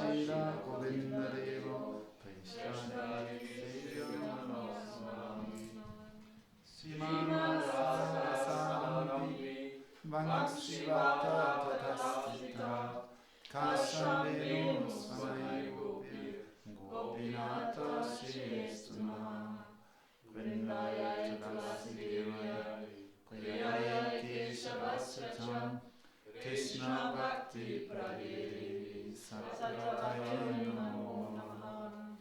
Shila Govinda Devo Vaishnava Sevyo Namasamami Simana Saranampi Vanakshivata Tadastita Kashandenu Svanai Gopi Gopinata Shestuna Vrindaya Tulasi Devaya Priyaya Keshavasacham Krishna Bhakti Pradede Satrataya Namo Namaha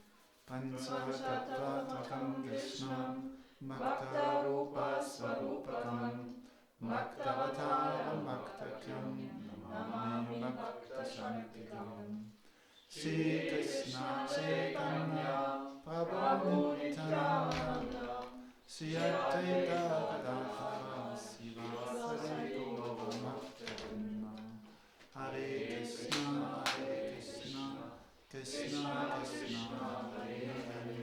Panchatattvatakam Krishnam Bhakta Rupa Swarupakam Bhaktavataram Bhaktakyam Namami Bhakta Shantikam Shri Krishna Chaitanya Prabhu Nityananda Shri Advaita Gadadhara Sivasari Gaura Hare Krishna, Krishna Krishna, Hare Hare,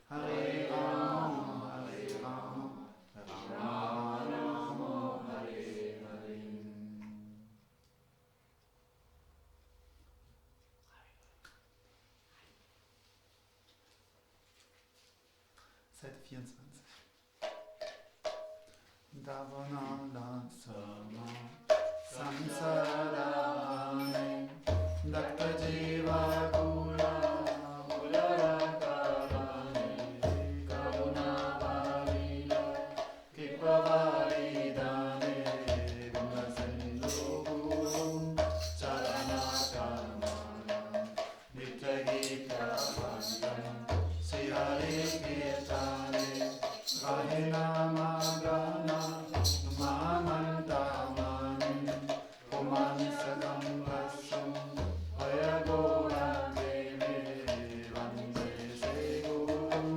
Hare Rama, Rama Rama, Hare Hare. Seite 24. Davananda Sama Samsarane Dakta Jiva Gura Gularakarane Karuna Varila Kipavalidane Gunasindhu Gurum Charanakamana Nityagita Vandam Sri Hare Kirtane Rahina Magana Mahamantamani Puman Sadam Vasam Vayagora Deve Vande Segurum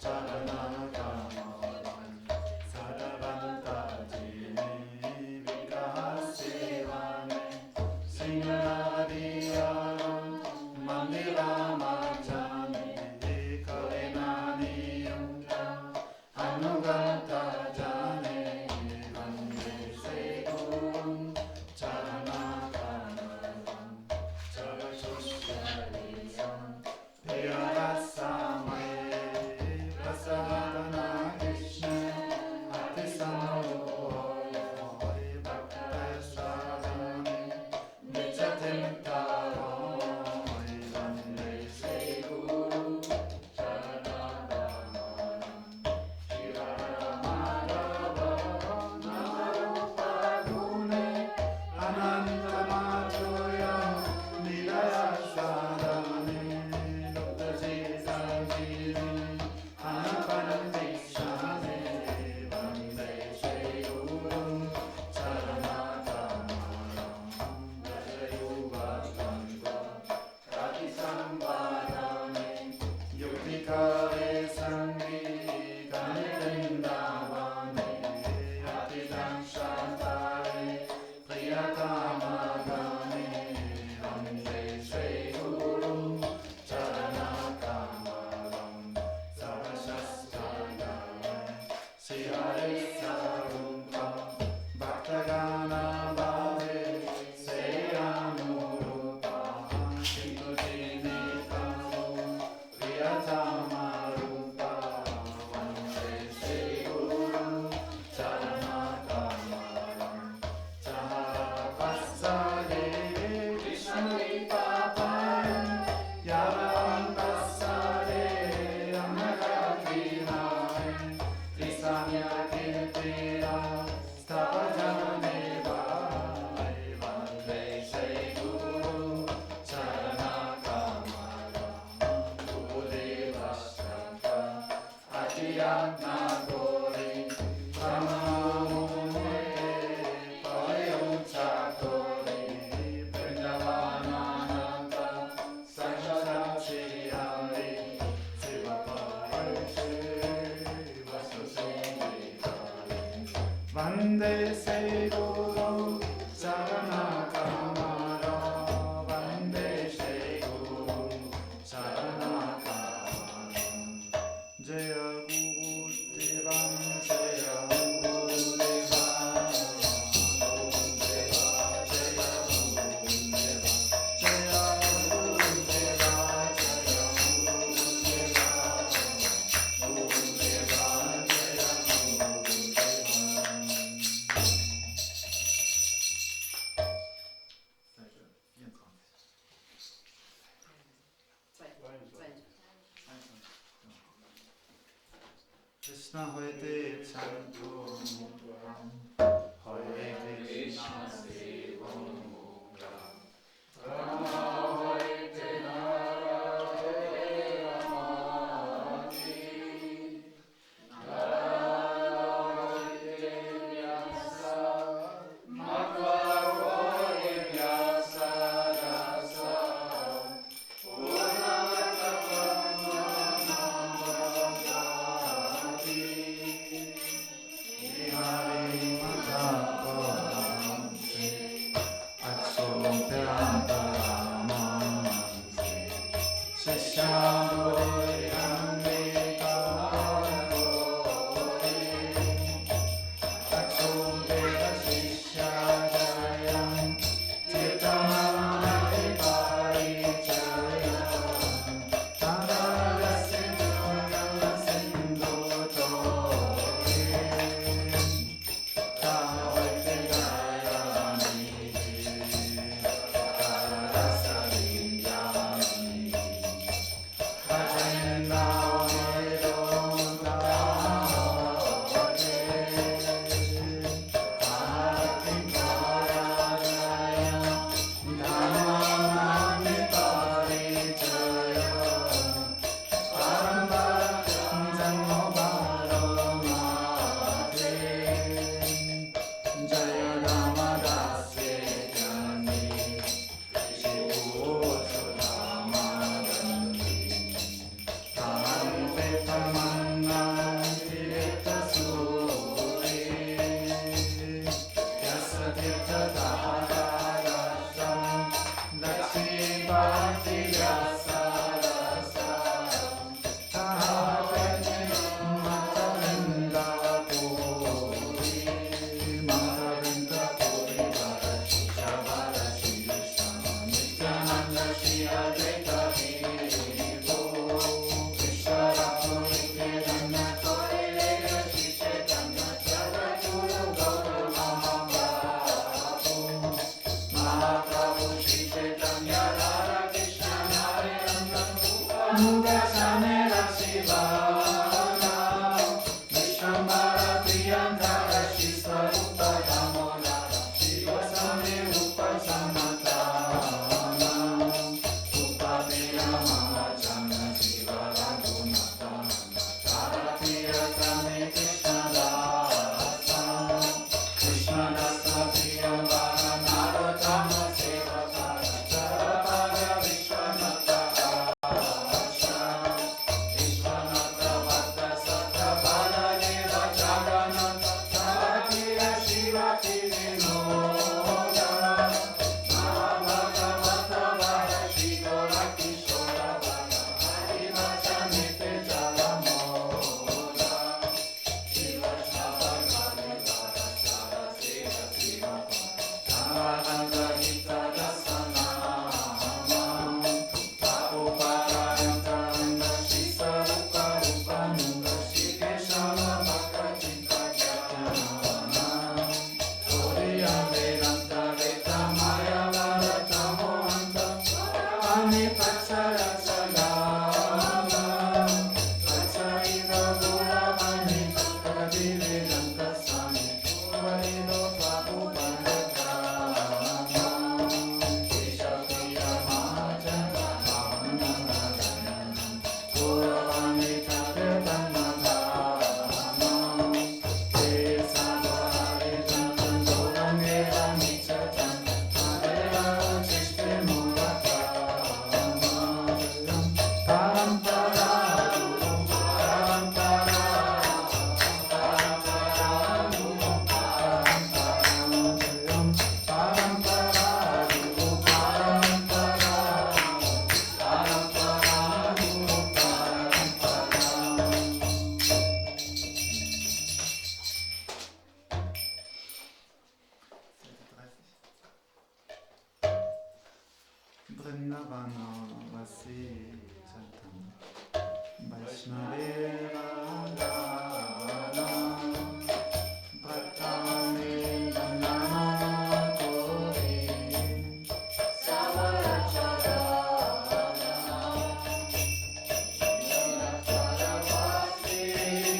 Charanakamalam Sadavanta Jene Vikahasevane Singaradiyaram Mandiramachane Kalinaniyam Anuganta Jane Vande Segurum Charana Krishna Hare Chanto Hare Krishna Sevam Mukha Rama Hare Ramati Narayana Vyasa Madhvaya Vyasa Rasa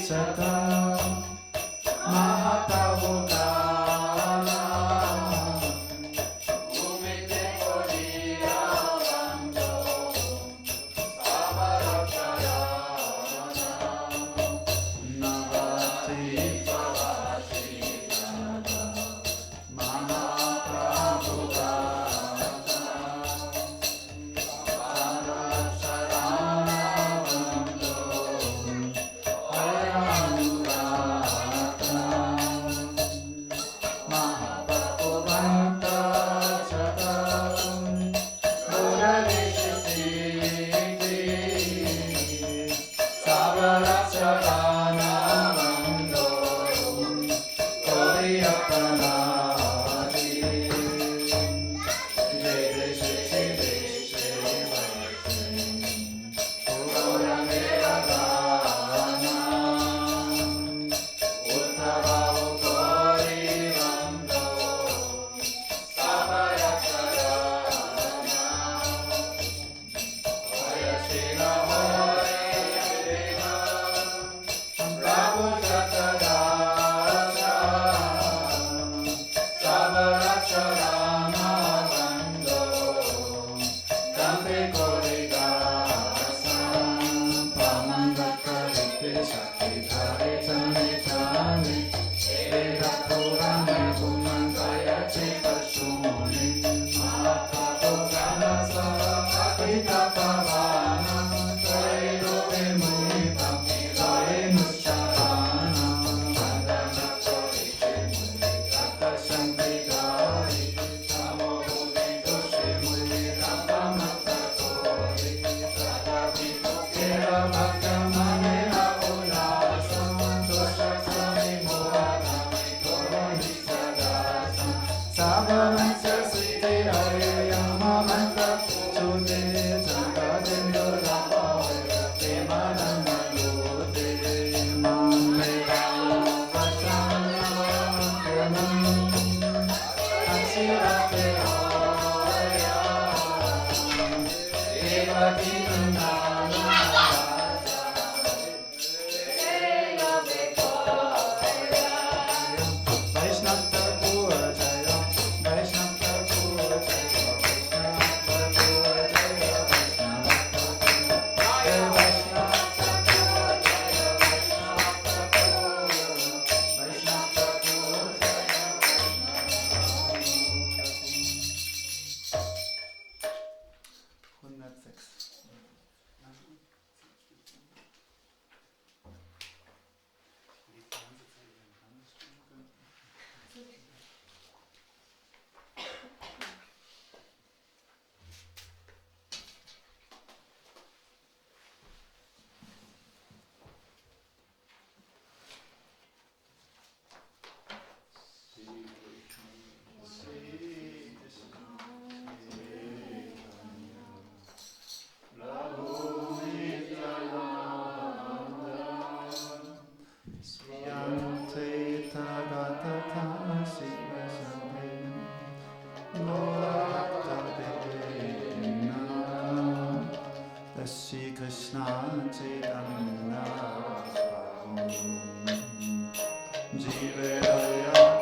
Sata Shri Krishna Chaitanya Jivedaya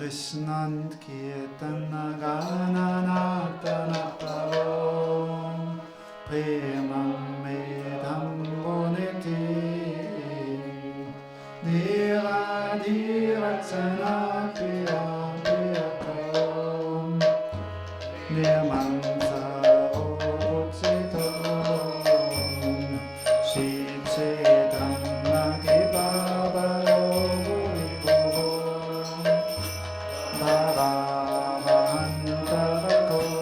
Krishnant Kirtana Gananatana Parom Premam Medam Boniti Dira Dira Tsana Priya Priya Parom Nirman Saro Chitom Shri Chaitanya Kibabaro Bhavantavako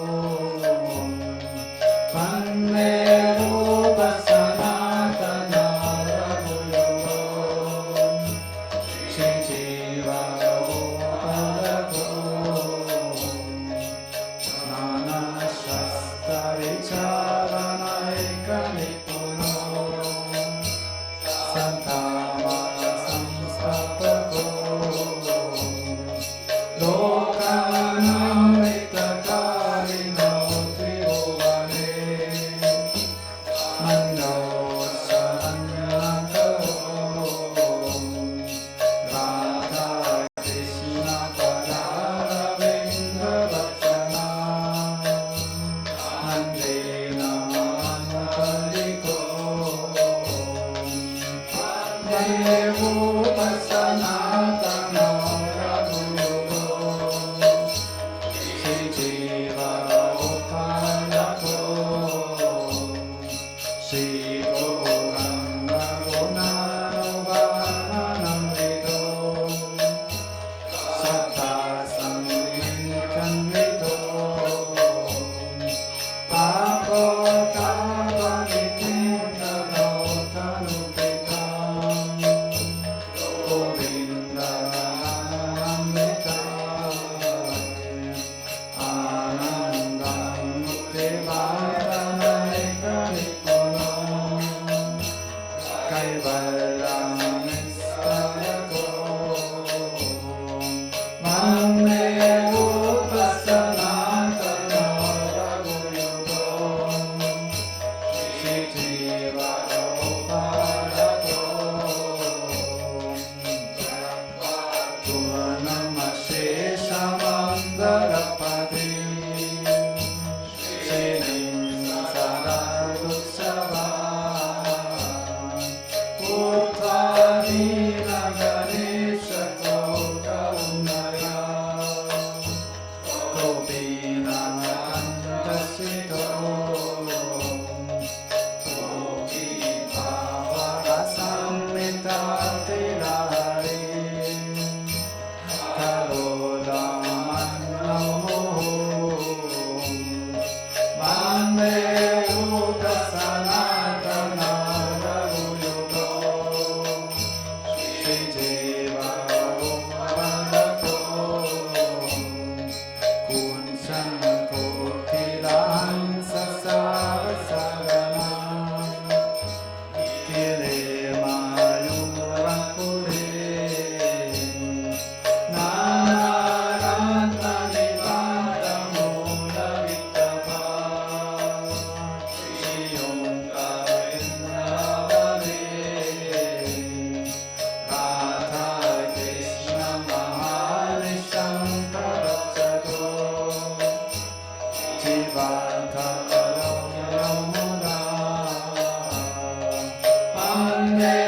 Lokanam Vitakarino Tribhuvane Mando Sarannato Radha Krishna Padara Vindavachana Ande Namampaliko Devo Pasanatana Raghuyugo Sri Jiva Upayako Sri Gauranga Gunanavanamrito Satta Samvikanvito Papo Tavanitinda Gautanupitam Govinda Namrita Anandam Muktivadanaikarikono Kaivalyamistayako Mame Upasanatana Raghuyugo Sri Jiva Upayako Purnamasheshamandalapati Srinim Saradutsava Uttanina Ganesha Kaunaya Gopina Kandasito Gopi Bhavarasamita Tirari Kalodamanamo Mande Upasanatana Raghuyugo Sri Jiva Upayako Kunsan Kotilan Sasarasagana Kilemayurakure Nanaratanivantamudavitapa Shiyongavindravane Radha Krishna Mahalisham Paracchato Jivatakaram Yamuna Ande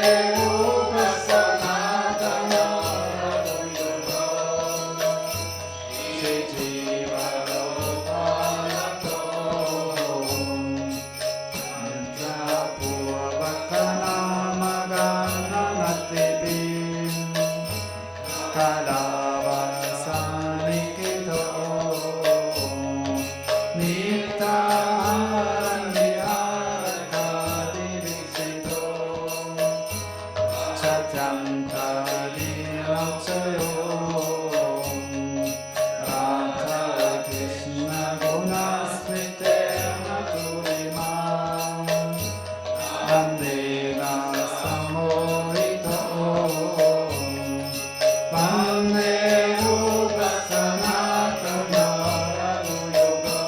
Upasanatana Raghuyugo Sri Jiva Upayako Nitya Purvakanamagananatipi Kalavasanikito Nityaharanyarakadivisito Satyantadilaksayo Radha Krishna Gunasmrite Maturima Vandena Samorito Vande Upasanatana Raghuyugo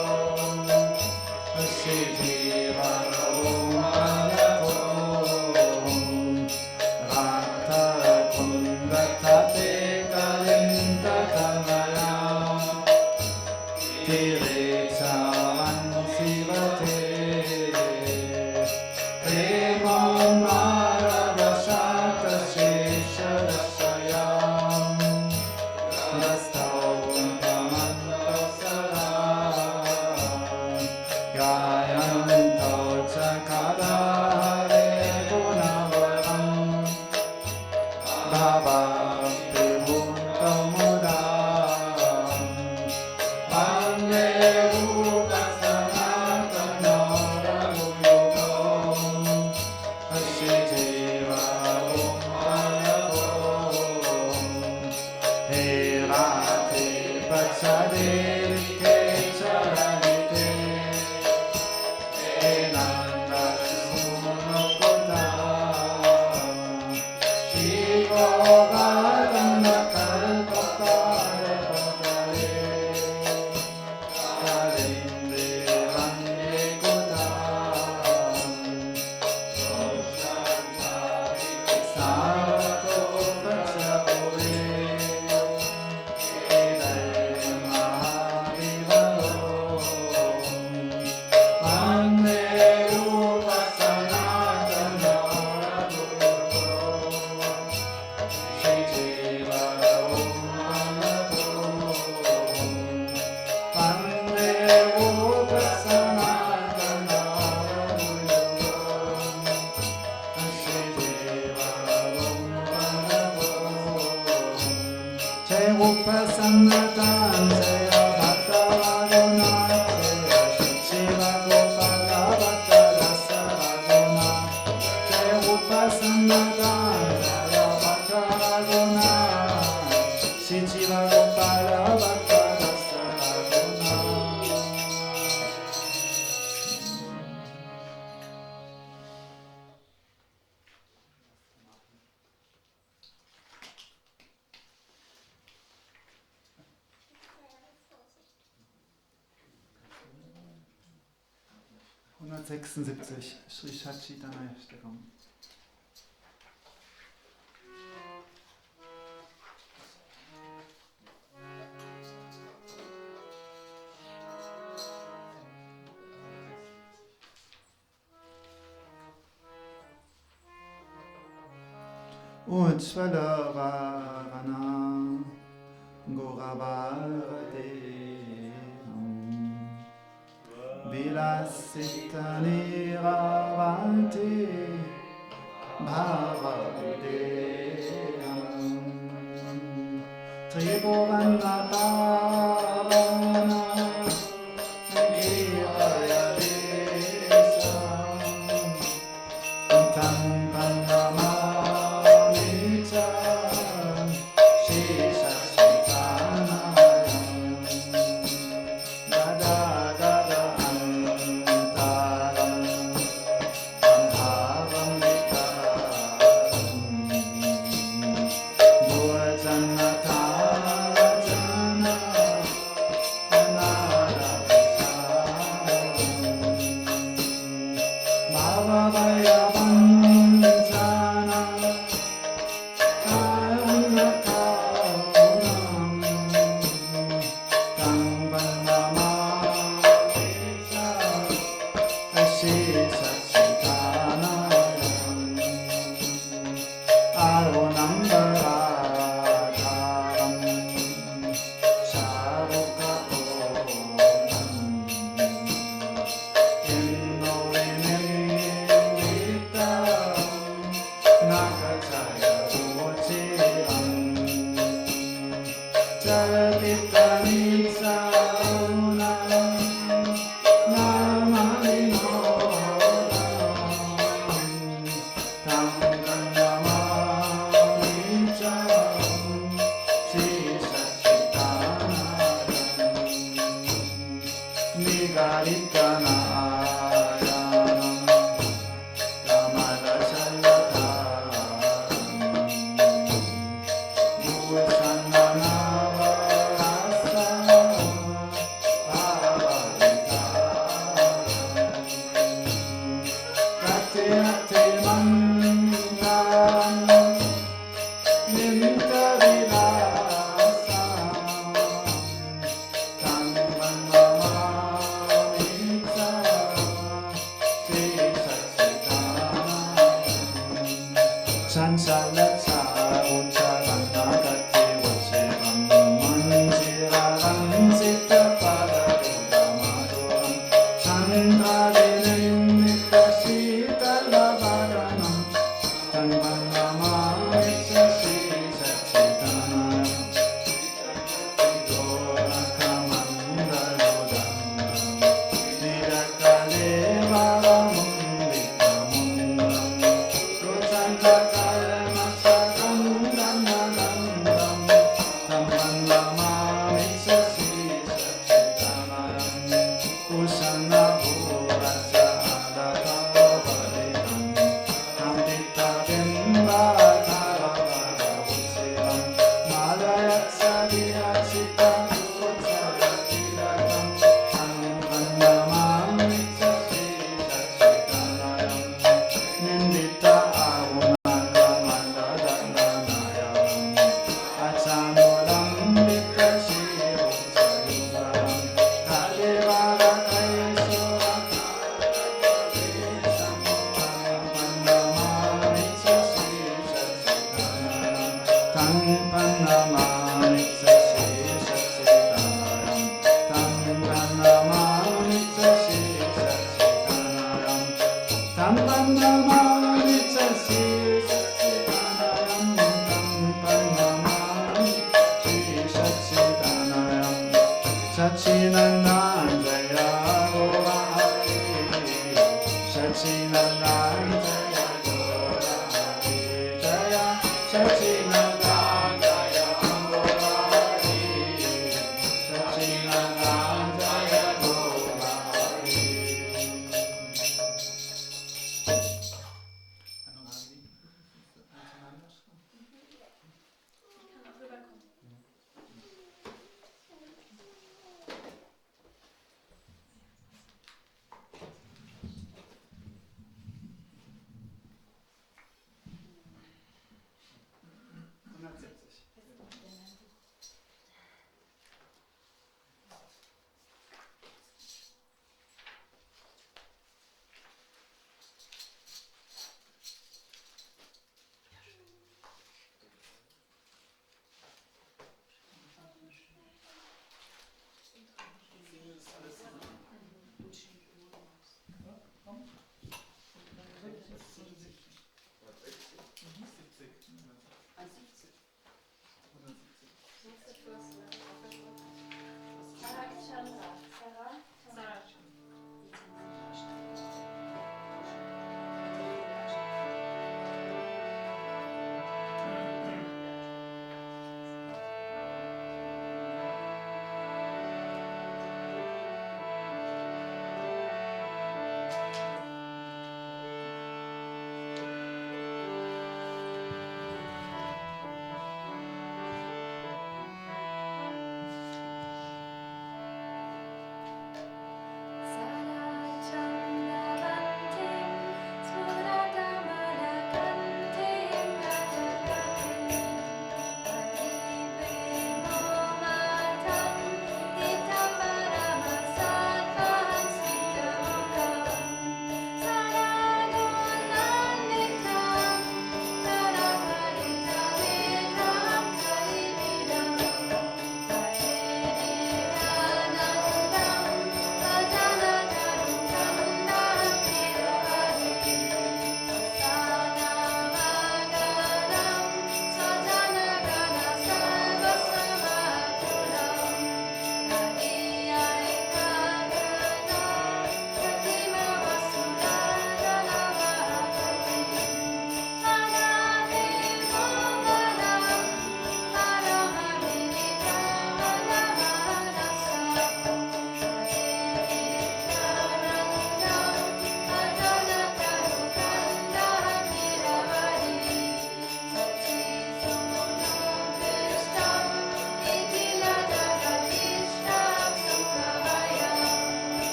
Sri Jiva Upayako Radha Kundatate Kalintakanaya Tireksavan Sivate Premam Maravasata Shesharasayam Rastavam Pamantasara Gayanto Chakadare Gunavaram Bhava Pribhutamudam Vande Upasanatana Raghuyugo Sri Jiva Upayako He Radhe Patsadevike Charanite He Nanda Sunakota Shiva Gadana Kalpakare Sanatan Jaya Bhattavadona Jaya Shiva Gopala Bhattarasa Raguna Jaya Rupa Sanatan Jaya Bhattavadona Shiva Gopala Bhattarasa Raguna. Sri Satchitanaya Stakam. Ujjvala Varana Goravade Vilasita Niravanti Bhavavideyam Tribhuvanna Pavana Girayadesam Tam Pandamamita Shesashitanayam Dada Dada Antaram Ambhavam Vikaram Bhujanatharajana Anaravisharam Bhavavayavanjana Karunakaunam Tam Vandamavisa Shesashitanayam Arunambaradaram Sharukakonam Innovinenditam Nakachaya Ruchiram Charatitamitsaunam Namalinoram Tam Gandhamamicham Shesashitanayam Nigaritanayanam Kamalashayataram Bhusananavarasaram Sachinandana Gaura Hari, Sachinandana Jaya Gaura Hari, Jaya Sachinandana Jaya Gaura Hari, Sachinandana Jaya Gaura Hari.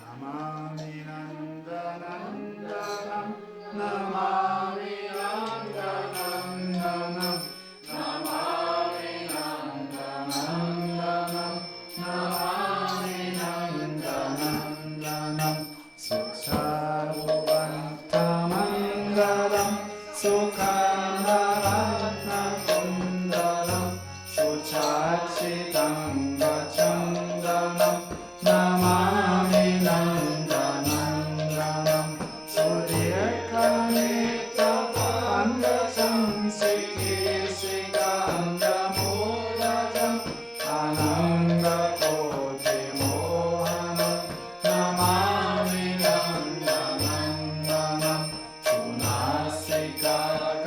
Namami Nandanandanam, Namami Nandanandanam, Namami Nandanandanam, Namami Nandanandanam, Sukharuvantamangalam, Sukhandaratnakundalam, Suchachitam Vachandanam, Namami Nandanandanam, Sudhirkanita Pandasam Sikhisikandamudajam, Ananda Koti Mohanam, Namami Nandanandanam, Sunasika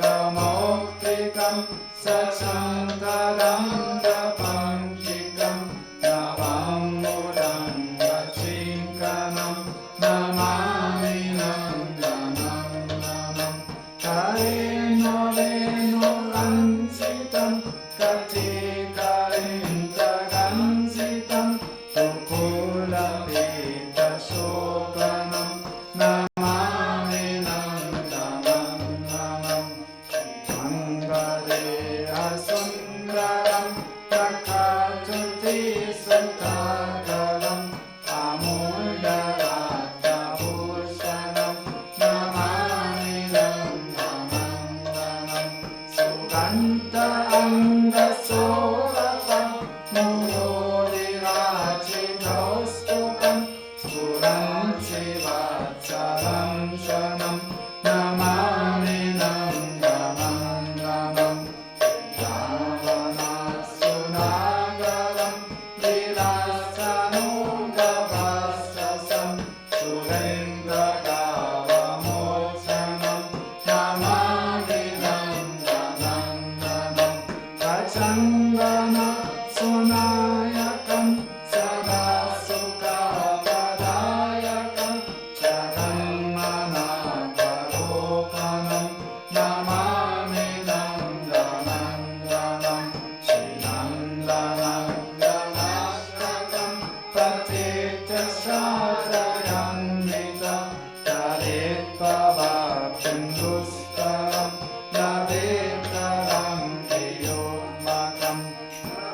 Kamoktikam, Sachantaram Dapankikam, Navam Mudam Vachinkanam, Namami Nandanandanam, Kareno Veno Lansitam, Katikarinta Gansitam, Tukula Pita Shokanam, Namami Nandanandanam, Mangale Asundaram, Prakatuti Santagaram, Amulyarattabhushanam, Namami Nandanandanam, Suganta Angasoratam, Murorirachidaustupam, Puranchi Vatsalam Shanam, Namami Nandanandanam, Yavanassunagaram, Vilasanugavasasam, Surendagavamosanam, Namami Nandanandanam, Kachangana Sunayakam, Sada Sukhapadayakam, Jagannanaparopanam, Namami Nandanandanam, Srinandanandanashtakam, Patitashadayannita, Taritpavapindustaram, Navitaram Kiyomakam,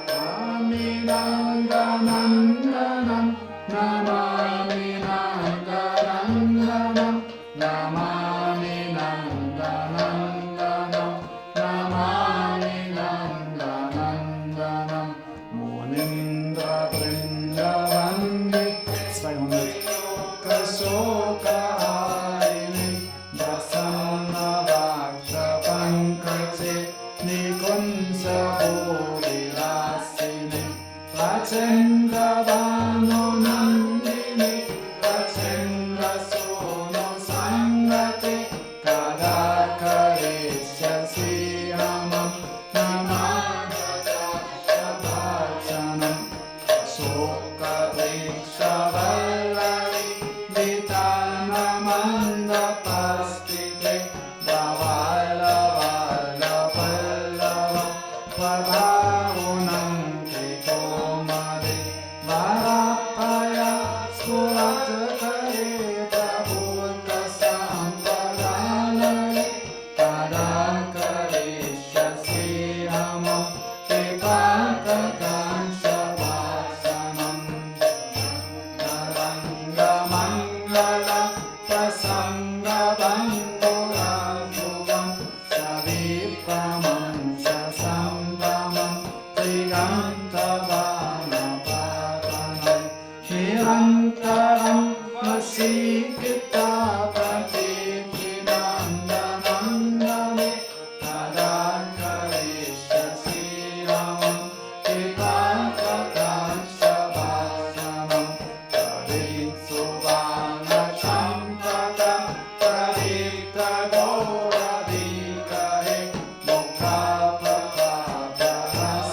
Namami Nandanandanam, Namami Nandanandanam, Namami Nandanandanam, Namami Nandanandanam, Munindra Vrindavandi, 200. Kashokaharini, Dasanna Vakta Pankaji, Nikunsa Bhuvilasini, Rachendra Bhanu Nandini, Rachendra Sono Sangati, Kadakarishyasi Hamam, Namami Shabachanam, Ashoka Vrikshavallari, Vitanamanda Pastite, Dhavala Pallava, Prabhavunam Kitomari, Varapaya Skuratakare, Prabhuta Sampadalari, Kadakarishyasi Hamam, Kipatakan Shabhasanam, Naranga Mangala, Prasanga Bandura Yugam, Savipamam Sasambamam, Triganta Vanapadanam, Nirantaram Vasikita Pratipinandanandane, Kadakarishyasi Hamam, Kipatakan Shabhasanam, Praditsuvana Champaka, Pradita Gauradikare, Mukha Prabhaparas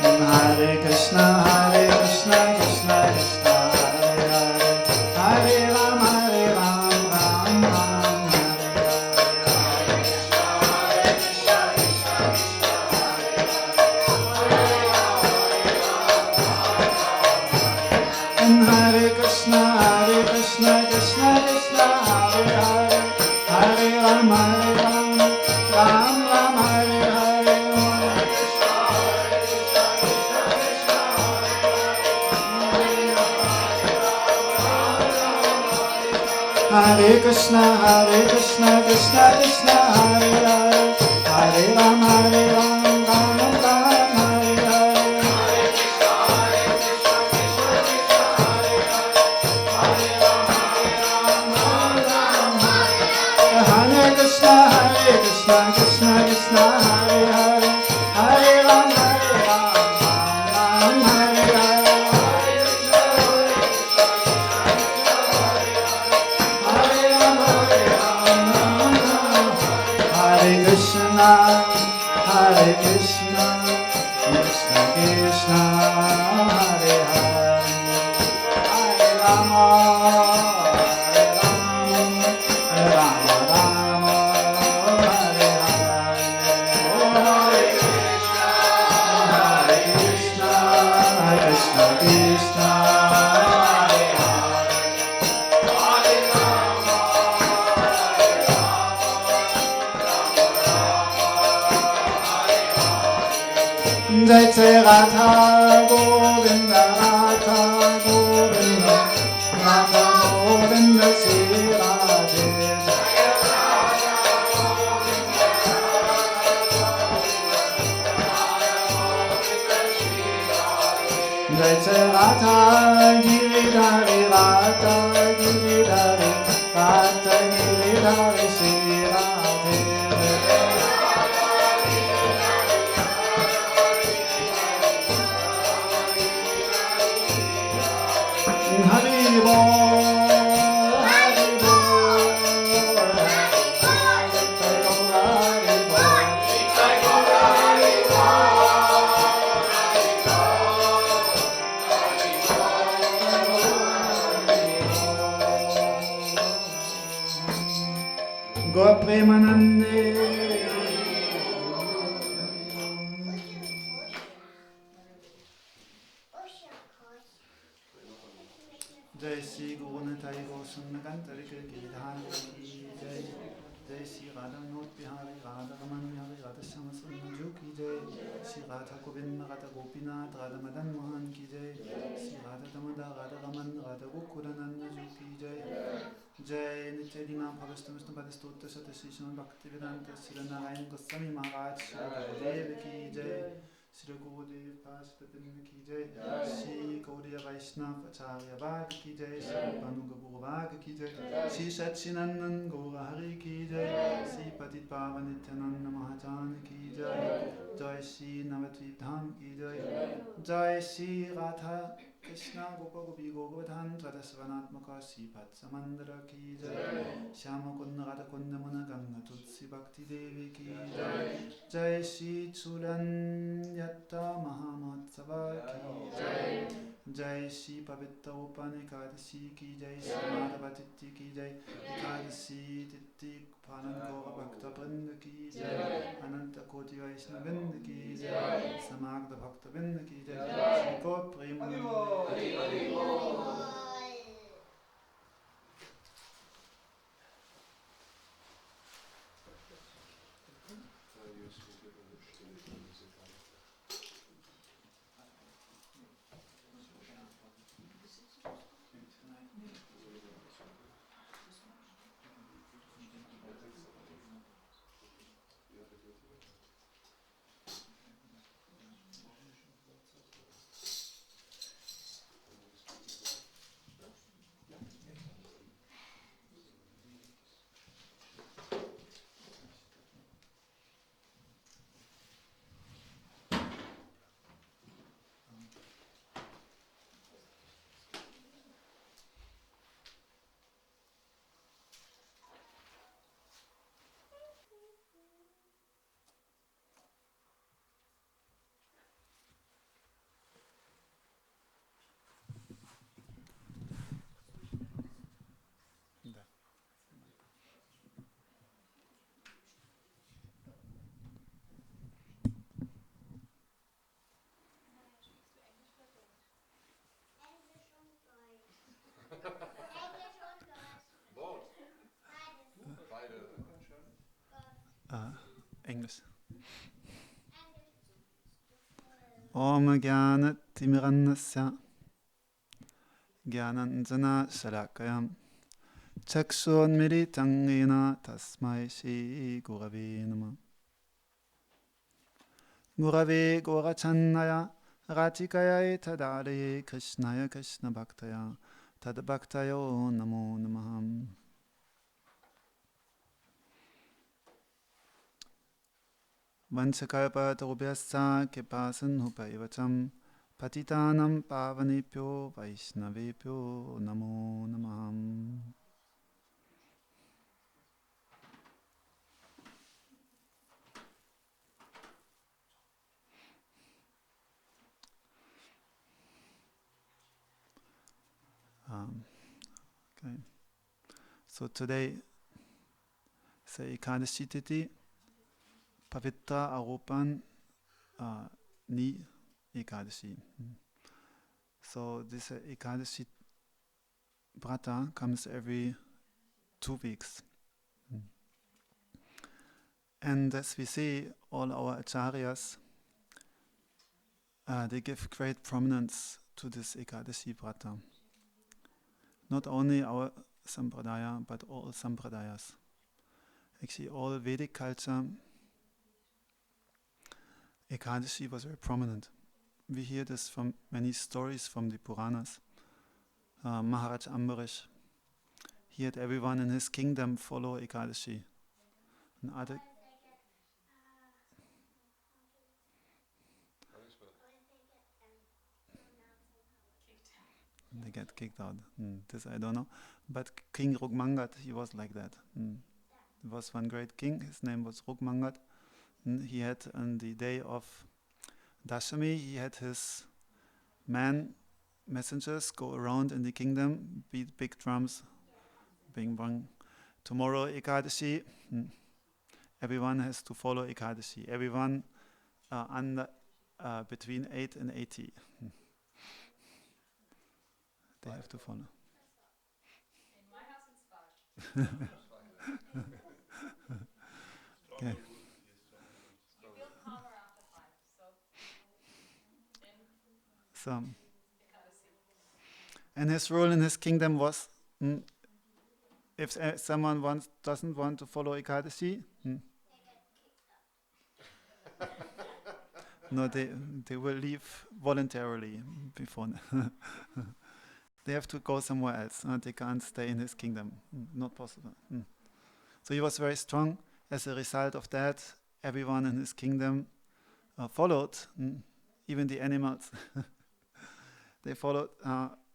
Hare Krishna, Krishna Krishna, Hare Hare, Hare Ram, Ram Ram, Hare Hare Krishna, Krishna Krishna, Hare Hare, Hare Ram, Ram Ram, Hare Hare. Hare Krishna, Krishna Krishna, Hare Hare, Hare Ram, Ram Ram, Hare Hare. Hare Krishna, Krishna Krishna, Hare Hare, Hare Ram, Ram Ram, Hare Hare. Hare Krishna, Krishna Krishna, Hare Hare, Hare Rama, Rama Rama, Hare Hare. Hare Krishna, Krishna Krishna, Hare Hare. Jai Jai Radha Govinda, Radha Govinda, Radha Govinda, Shri Radhe. Jai Jai Radha Giridhari, Radha Giridhari, Radha Giridhari, Shri Radhe. Hari Bol, Hari Bol, Gaur Premanande. Jai Shri Gurunathai Goswami Kantarika Giridhari ki Jai, Jai Shri Radha Vinod Bihari Radha Raman Bihari Radha Shama Sunju ki Jai, Shri Radha Govinda Radha Gopinath Radha Madan Mohan ki Jai, Shri Radha Damodar Radha Raman Radha Gokulananda Ju ki Jai, Jai Nitya Dina Bhavastam Vishnu Padistota Shata Shri Sriman Bhaktivedanta Shri Narayan Goswami Maharaj Shri Gurudev ki Jai, Shri Gurudev Pashtatin ki Jai, Shri Gaudiya Vaishnav Acharya Bhag ki Jai, Shri Bhanuga Guru Bhag ki Jai, Shri Satchinandan Gaura Hari ki Jai, Shri Patit Pavan Nityananda Mahajan ki Jai, Jai Shri Navadvip Dham ki Jai, Jai Shri Radha Krishna Gopa Gopi Govardhan Radha Svanatmaka Shri Pat Samandra ki Jai, Shyama Kunda Radha Kunda Muna Ganga Tutsi Bhakti Devi ki Jai, Jai Shri Chulanyata Mahamatsava ki Jai, Jai Shri Pavitra Upanikadasi ki Jai, Shri Madhavatiti ki Jai, Ekadasi Titi Panankora Bhakta Vrinda ki Jai, Ananta Koti Vaishnavrinda ki Jai, Samagda Bhakta Vrinda ki Jai, Shri Gaur Premanande. English. Om Jnana Timirannasya Jnananjana Shalakayam Chakshurmilitam Yena Tasmai Shri Gurave Namah. Gurave Gorachannaya Ratikaya Tadare Krishnaya Krishna Bhaktaya Tadbhaktayo Namo Namaham. Vanchakalpa Tarubhyascha Kripasinubhya Evacham Patitanam Pavanebhyo Vaishnavebhyo Namo Namaham. Okay. So today is Ekadashi Tithi, Pavitra Aropan Ni Ekadashi. So this Ekadashi Brata comes every 2 weeks. And as we see, all our acharyas, they give great prominence to this Ekadashi Brata. Not only our Sampradaya, but all Sampradayas. Actually, all Vedic culture, Ekadashi was very prominent. We hear this from many stories from the Puranas. Maharaj Ambarish, he had everyone in his kingdom follow Ekadashi. And other they get kicked out. This I don't know. But King Rukmangat, he was like that. There was one great king, his name was Rukmangat. He had on the day of Dashami, he had his messengers go around in the kingdom, beat big drums, bing bang. Tomorrow Ekadashi, everyone has to follow Ekadashi. Everyone under between 8 and 80. They have to follow. In my house it's 5. Okay. You feel calmer after 5, So, Ekadasi. and his rule in his kingdom was, if someone doesn't want to follow Ekadashi, no, they will leave voluntarily before. They have to go somewhere else. They can't stay in his kingdom. Not possible. So he was very strong. As a result of that, everyone in his kingdom followed, even the animals. They followed,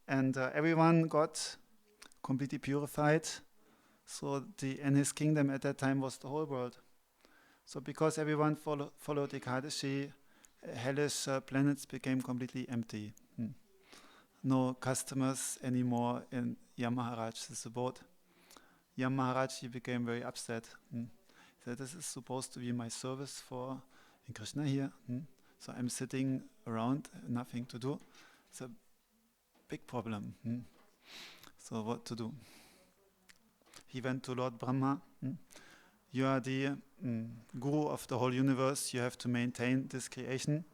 and everyone got completely purified. So in his kingdom at that time was the whole world. So because everyone followed Ekadashi, hellish planets became completely empty. No customers anymore in Yam Maharaj's abode. Yam Maharaj, he became very upset. He said, this is supposed to be my service for Krishna here. So I'm sitting around, nothing to do. It's a big problem. So what to do? He went to Lord Brahma. You are the guru of the whole universe. You have to maintain this creation.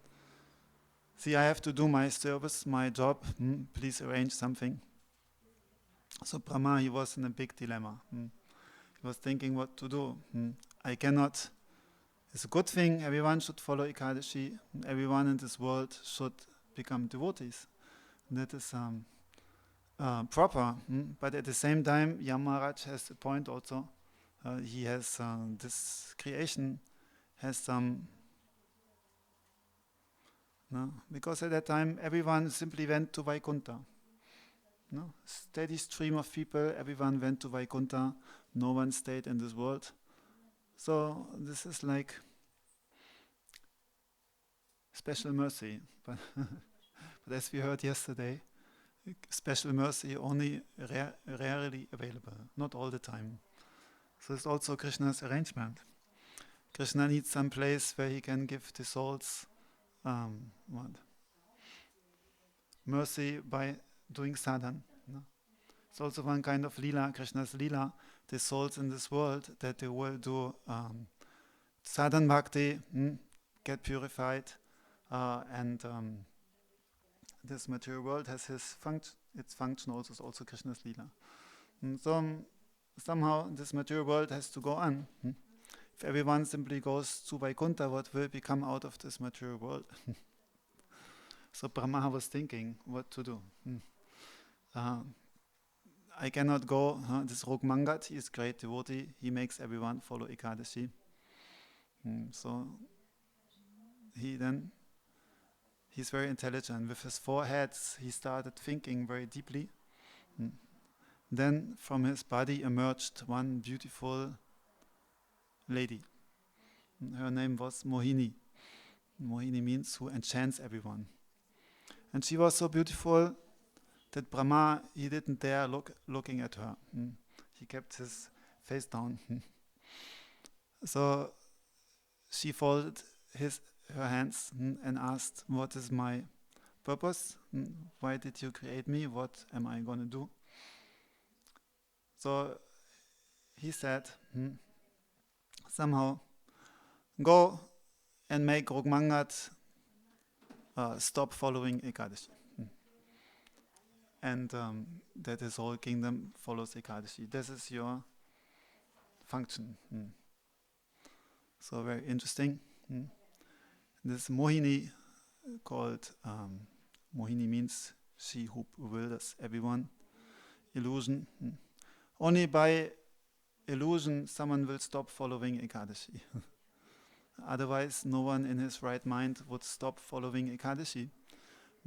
See, I have to do my service, my job. Please arrange something. So Brahma, he was in a big dilemma. He was thinking what to do. I cannot. It's a good thing. Everyone should follow Ekadashi. Everyone in this world should become devotees. That is proper. But at the same time, Yam Maharaj has a point also. He has this creation has some. No? Because at that time, everyone simply went to Vaikuntha. No? Steady stream of people, everyone went to Vaikuntha. No one stayed in this world. So this is like special mercy. But as we heard yesterday, special mercy only rarely available, not all the time. So it's also Krishna's arrangement. Krishna needs some place where he can give the souls mercy by doing sadhan. No? It's also one kind of lila, Krishna's lila, the souls in this world, that they will do sadhan bhakti, get purified, and this material world has its function also is also Krishna's lila. So somehow this material world has to go on. If everyone simply goes to Vaikuntha, what will become out of this material world? So Brahma was thinking what to do. I cannot go. This Rukmangat, he is great devotee. He makes everyone follow Ekadashi. So he's very intelligent. With his four heads, he started thinking very deeply. Then from his body emerged one beautiful lady. Her name was Mohini. Mohini means who enchants everyone. And she was so beautiful that Brahma, he didn't dare looking at her. He kept his face down. So she folded her hands and asked, what is my purpose? Why did you create me? What am I going to do? So he said, somehow, go and make Rukmangat stop following Ekadashi. And that his whole kingdom follows Ekadashi. This is your function. So very interesting. This Mohini, called Mohini means she who bewilders everyone. Illusion. Only by illusion someone will stop following Ekadashi. Otherwise no one in his right mind would stop following Ekadashi.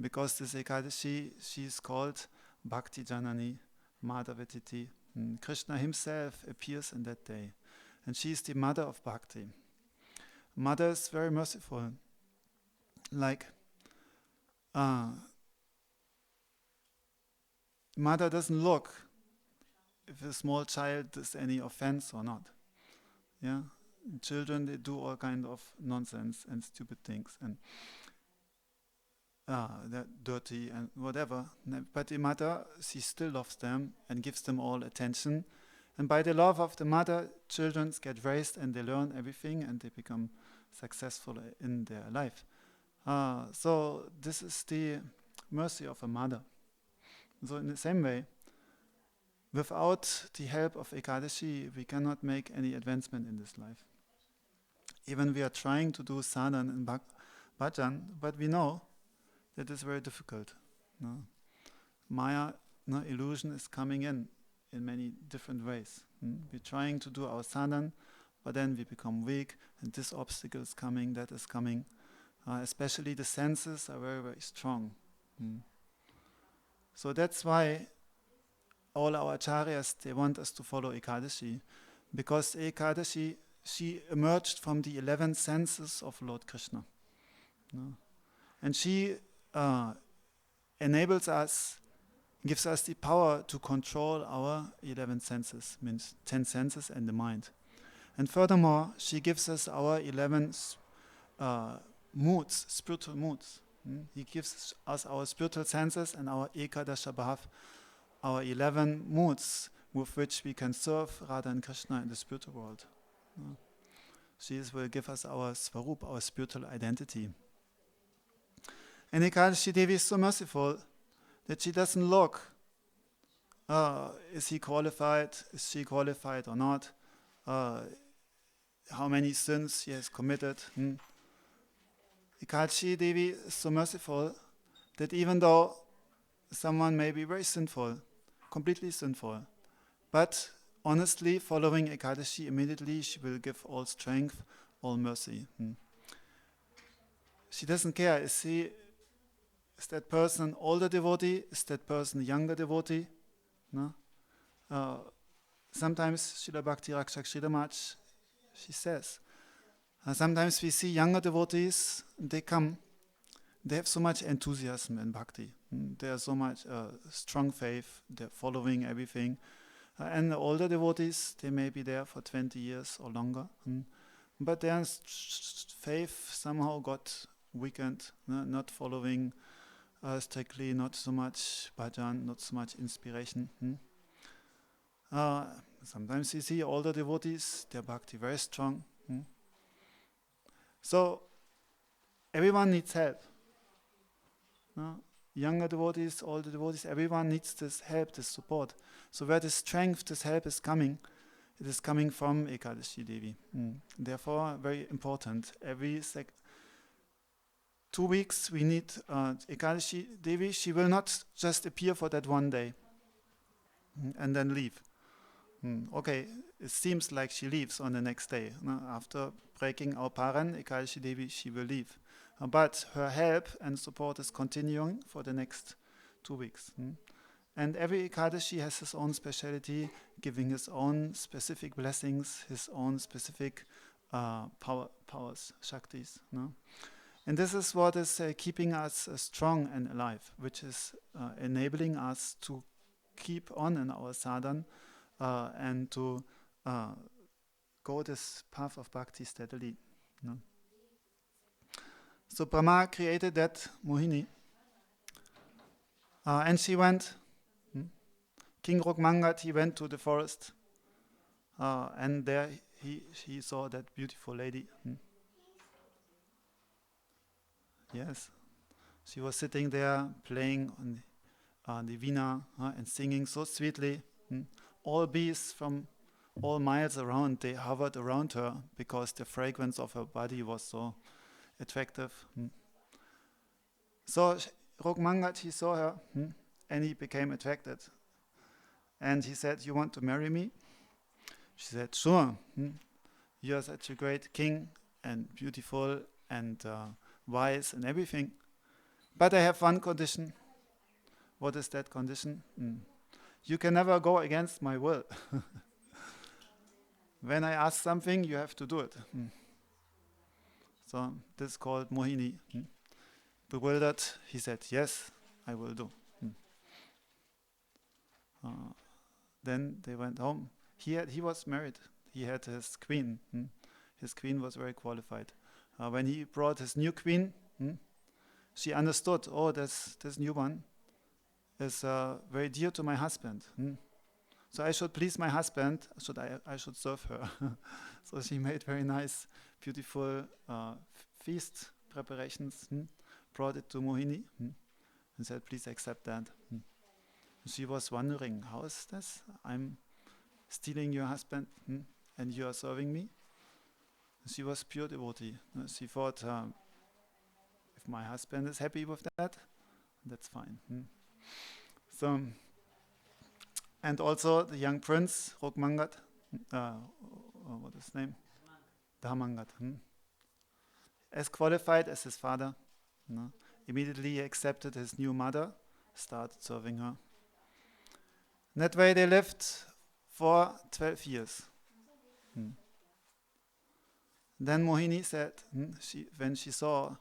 Because this Ekadashi, she is called Bhakti Janani Madhavatiti. Krishna himself appears in that day. And she is the mother of Bhakti. Mother is very merciful. Like, mother doesn't look if a small child is any offense or not. Yeah, children, they do all kind of nonsense and stupid things, and they're dirty and whatever. But the mother, she still loves them and gives them all attention. And by the love of the mother, children get raised and they learn everything and they become successful in their life. So this is the mercy of a mother. So in the same way, without the help of Ekadashi, we cannot make any advancement in this life. Even we are trying to do sadhan and bhajan, but we know that is very difficult. No? Maya, illusion is coming in many different ways. We're trying to do our sadhan, but then we become weak, and this obstacle is coming, that is coming. Especially the senses are very, very strong. So that's why all our acharyas, they want us to follow Ekadashi, because Ekadashi, she emerged from the 11 senses of Lord Krishna. And she enables us, gives us the power to control our 11 senses, means 10 senses and the mind. And furthermore, she gives us our 11 moods, spiritual moods. He gives us our spiritual senses and our Ekadasha Bhav, our 11 moods with which we can serve Radha and Krishna in the spiritual world. She will give us our Svarup, our spiritual identity. And Ekadashi Devi is so merciful that she doesn't look, is he qualified, is she qualified or not, how many sins he has committed. Ekadashi Devi is so merciful that even though someone may be very sinful, completely sinful, but honestly following Ekadashi, immediately she will give all strength, all mercy. She doesn't care, is that person older devotee, is that person younger devotee? No? Sometimes Srila Bhakti Rakshak Sridharmach, she says, sometimes we see younger devotees, they have so much enthusiasm in bhakti. They have so much strong faith, they're following everything. And the older devotees, they may be there for 20 years or longer. But their faith somehow got weakened, not following strictly, not so much bhajan, not so much inspiration. Sometimes you see older devotees, their bhakti very strong. So everyone needs help. No? Younger devotees, older devotees, everyone needs this help, this support. So where this strength, this help is coming, it is coming from Ekadashi Devi. Therefore, very important. Every 2 weeks we need Ekadashi Devi. She will not just appear for that one day and then leave. Okay, it seems like she leaves on the next day. No? After breaking our Paran, Ekadashi Devi, she will leave. But her help and support is continuing for the next 2 weeks. And every Ekadashi has his own speciality, giving his own specific blessings, his own specific powers, Shaktis. No? And this is what is keeping us strong and alive, which is enabling us to keep on in our sadhana and to go this path of bhakti steadily. No? So Brahma created that Mohini, and she went. King Rukmangat, he went to the forest, and there he saw that beautiful lady. Yes, she was sitting there playing on the veena and singing so sweetly. All bees from all miles around, they hovered around her because the fragrance of her body was so attractive. So Rukmangat, he saw her and he became attracted. And he said, "You want to marry me?" She said, "Sure. You are such a great king and beautiful and wise and everything. But I have one condition." What is that condition? You can never go against my will. When I ask something, you have to do it. So this is called Mohini. Bewildered, he said, "Yes, I will do." Then they went home. He was married. He had his queen. His queen was very qualified. When he brought his new queen, she understood, oh, this new one is very dear to my husband. So I should please my husband. I should serve her. So she made very nice, beautiful feast preparations, brought it to Mohini, and said, "Please accept that." She was wondering, how is this? I'm stealing your husband and you are serving me? She was pure devotee. She thought, if my husband is happy with that, that's fine. So, and also the young prince, Rukmangat, what is his name? Dharmangat. As qualified as his father, immediately accepted his new mother, started serving her. That way they lived for 12 years. Then Mohini said, when she saw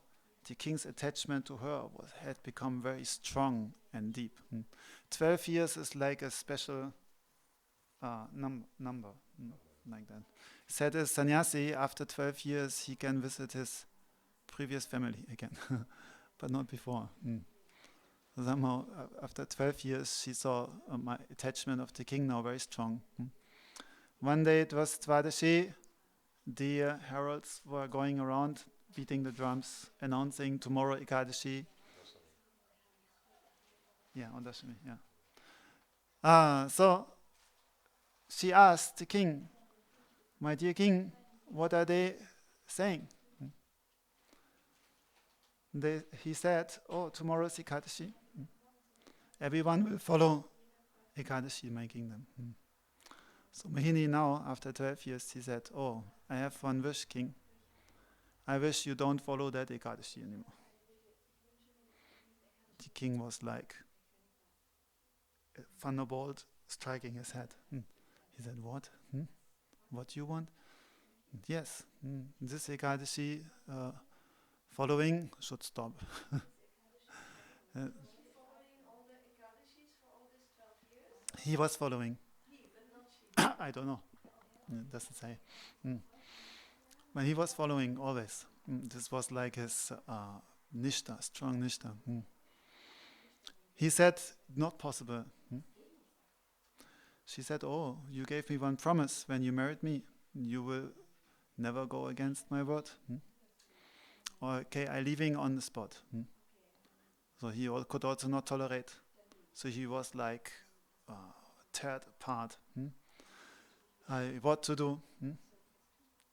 the king's attachment to her had become very strong and deep. 12 years is like a special number, like that. Said as sannyasi, after 12 years he can visit his previous family again, but not before. Somehow, after 12 years, she saw my attachment of the king now very strong. One day it was Tvadashi, the heralds were going around, beating the drums, announcing tomorrow Ekadashi. Yeah, on Dashami, yeah. So she asked the king, "My dear king, what are they saying?" He said, "Oh, tomorrow is Ekadashi. Everyone will follow Ekadashi, my kingdom." So Mohini now, after 12 years, he said, "Oh, I have one wish, king. I wish you don't follow that Ekadashi anymore." The king was like a thunderbolt striking his head. He said, "What? What you want?" "Yes, this Ekadashi following should stop." He was following. I don't know. It doesn't say. But he was following always. This was like his nishta, strong nishta. He said, "Not possible." She said, "Oh, you gave me one promise when you married me. You will never go against my word." okay, I'm leaving on the spot. So he could also not tolerate. So he was like teared apart. What to do?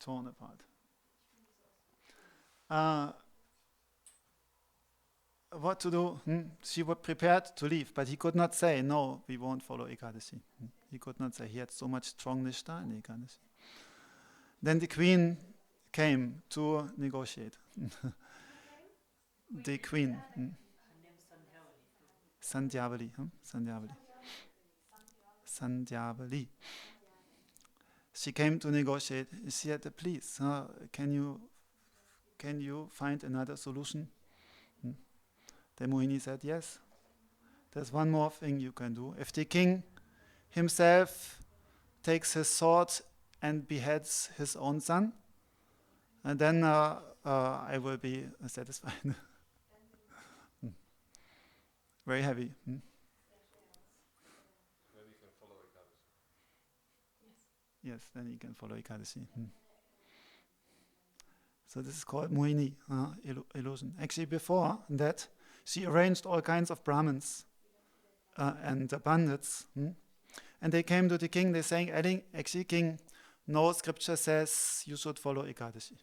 Torn apart. What to do? She was prepared to leave, but he could not say, no, we won't follow Ekadashi. He could not say. He had so much strong nishta in Ekadashi. Then the queen came to negotiate. The queen. Sandhyavali. Sandhyavali. Sandhyavali. She came to negotiate. She said, please, can you find another solution? The Mohini said, yes. There's one more thing you can do. If the king himself takes his sword and beheads his own son, and then I will be satisfied. Very heavy. Then you can follow Ekadashi. Yes, then you can follow Ekadashi. So this is called Mohini, illusion. Actually, before that, she arranged all kinds of Brahmins and Pandits, and they came to the king. They're saying, actually, king, no scripture says you should follow Ekadashi.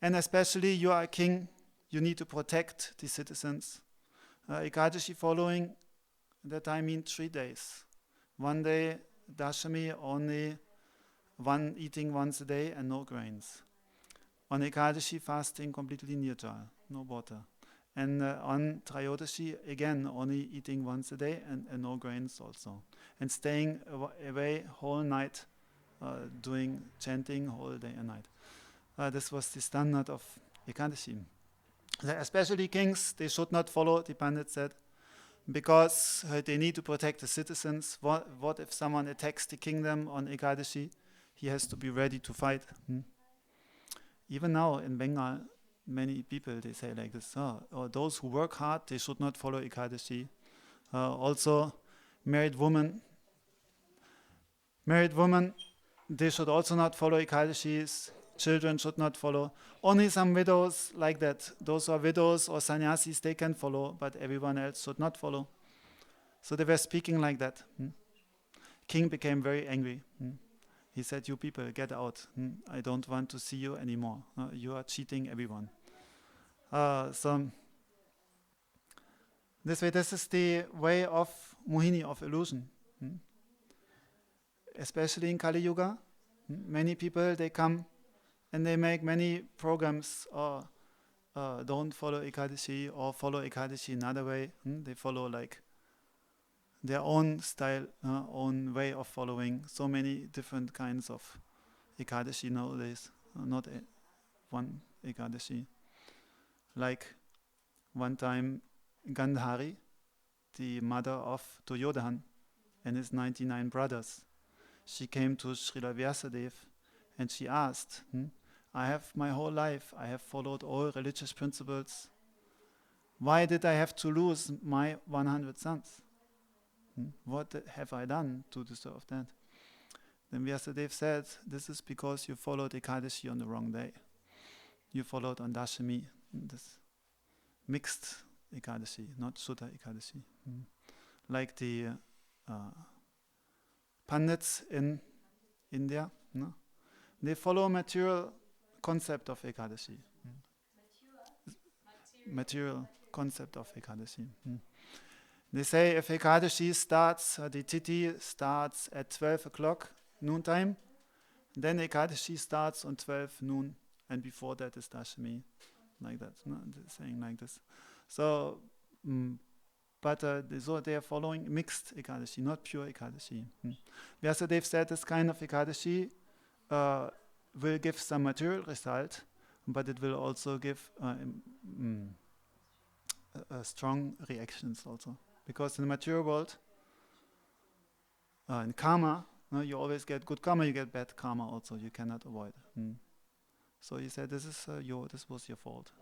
And especially, you are a king, you need to protect the citizens. Ekadashi following, that I mean 3 days. One day, Dashami, only eating once a day and no grains. On Ekadashi, fasting completely nirjal, no water. And on Trayodashi, again, only eating once a day and no grains also. And staying away whole night, doing chanting whole day and night. This was the standard of Ekadashi. Especially kings, they should not follow, the Pandit said, because they need to protect the citizens. What if someone attacks the kingdom on Ekadashi? He has to be ready to fight. Even now in Bengal, many people, they say like this, or those who work hard, they should not follow Ekadashi. Also, married women, they should also not follow Ekadashis. Children should not follow. Only some widows like that. Those who are widows or sannyasis, they can follow, but everyone else should not follow. So they were speaking like that. King became very angry. He said, you people, get out. I don't want to see you anymore. You are cheating everyone. So this is the way of Mohini, of illusion. Especially in Kali Yuga, many people, they come and they make many programs, or don't follow Ekadashi, or follow Ekadashi another way. They follow like their own style, own way of following. So many different kinds of Ekadashi nowadays, not one Ekadashi. Like one time Gandhari, the mother of Duryodhan and his 99 brothers, she came to Srila Vyasadeva and she asked, I have my whole life, I have followed all religious principles. Why did I have to lose my 100 sons? What have I done to deserve that? Then Vyasadeva said, this is because you followed Ekadashi on the wrong day. You followed on Dashami, this mixed Ekadashi, not Sutta Ekadashi. Like the Pandits in India, no? They follow material concept of Ekadashi. Material concept of Ekadashi. They say if Ekadashi starts, the Tithi starts at 12 o'clock noontime, then Ekadashi starts on 12 noon, and before that is Dashami, like that. No? They're saying like this. So, but so they are following mixed Ekadashi, not pure Ekadashi. Vyasadeva said this kind of Ekadashi will give some material result, but it will also give strong reactions also. Because in the material world, in karma, you always get good karma, you get bad karma also, you cannot avoid. So he said, this was your fault.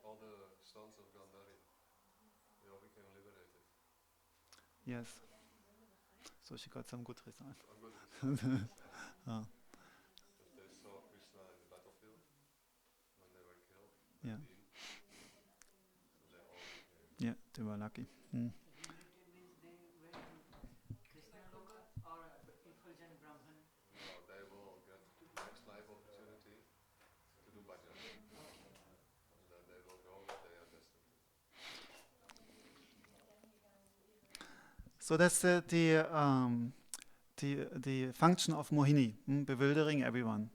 All the sons of Gandhari, they all became liberated. Yes. So she got some good result. Because they saw Krishna in the battlefield, Yeah, they were lucky. Mm. No, they will get next life opportunity to do bhajan. And then they will go where they are destined to. So that's the function of Mohini, bewildering everyone.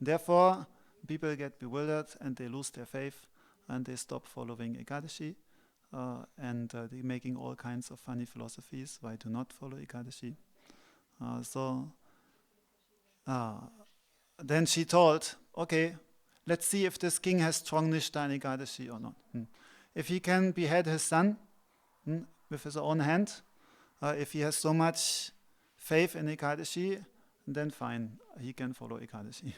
Therefore, people get bewildered and they lose their faith and they stop following Ekadashi and they're making all kinds of funny philosophies why to not follow Ekadashi. Then she told, okay, let's see if this king has strong Nishtha in Ekadashi or not. If he can behead his son with his own hand, if he has so much faith in Ekadashi, then fine, he can follow Ekadashi.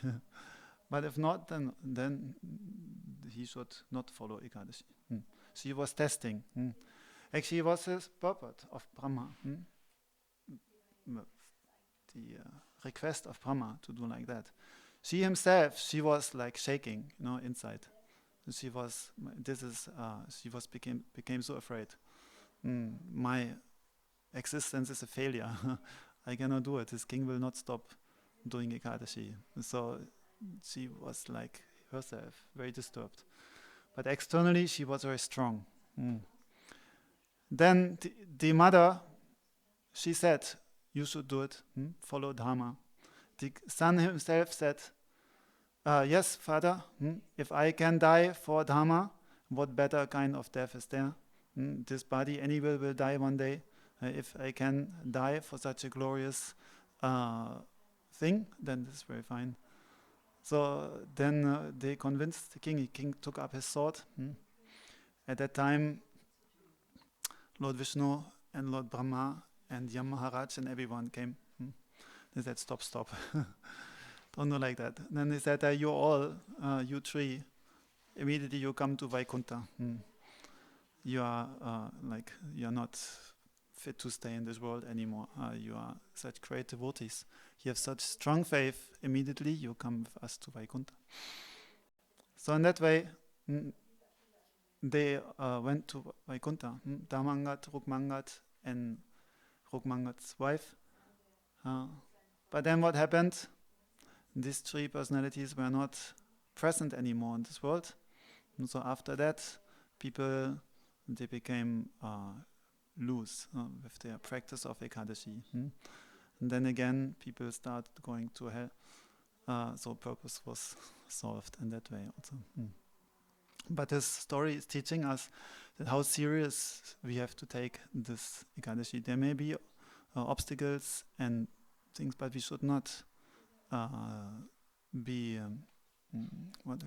But if not, then he should not follow Ekadashi. She was testing. Actually, it was his purport of Brahma. The request of Brahma to do like that. She himself, she was like shaking, inside. She became so afraid. My existence is a failure. I cannot do it. This king will not stop doing Ekadashi. So she was like herself, very disturbed. But externally, she was very strong. Then the mother, she said, you should do it, follow Dharma. The son himself said, yes, father, if I can die for Dharma, what better kind of death is there? This body anyway will die one day. If I can die for such a glorious thing, then this is very fine. So then they convinced the king. The king took up his sword. At that time, Lord Vishnu and Lord Brahma and Yam Maharaj and everyone came. They said, stop. Don't do like that. Then they said, you all, you three, immediately you come to Vaikuntha. You are you are not fit to stay in this world anymore. You are such great devotees. You have such strong faith. Immediately you come with us to Vaikuntha. So in that way, they went to Vaikuntha. Dharmangat, Rukmangat, and Rukmangat's wife. But then what happened? These three personalities were not present anymore in this world. And so after that, people, they became loose with their practice of Ekadashi. And then again, people started going to hell. So purpose was solved in that way also. But this story is teaching us that how serious we have to take this Ekadashi. There may be obstacles and things, but we should not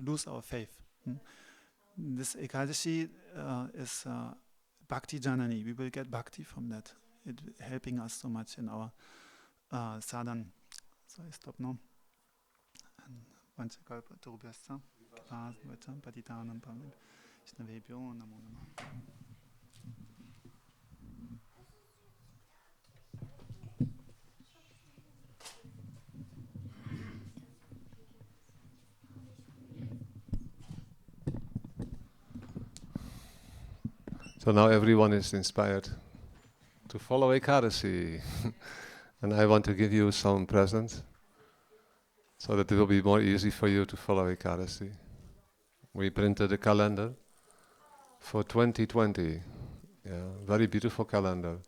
lose our faith. This Ekadashi is Bhakti Janani. We will get Bhakti from that. It helping us so much in our sadhana. So I stop now. Vanchakalpa Turubhyassa Kripasamvacham Patitanam Pavim Vishnavebhyo Namo Namah. So now everyone is inspired to follow Ekadashi. And I want to give you some presents so that it will be more easy for you to follow Ekadashi. We printed a calendar for 2020. Yeah, very beautiful calendar.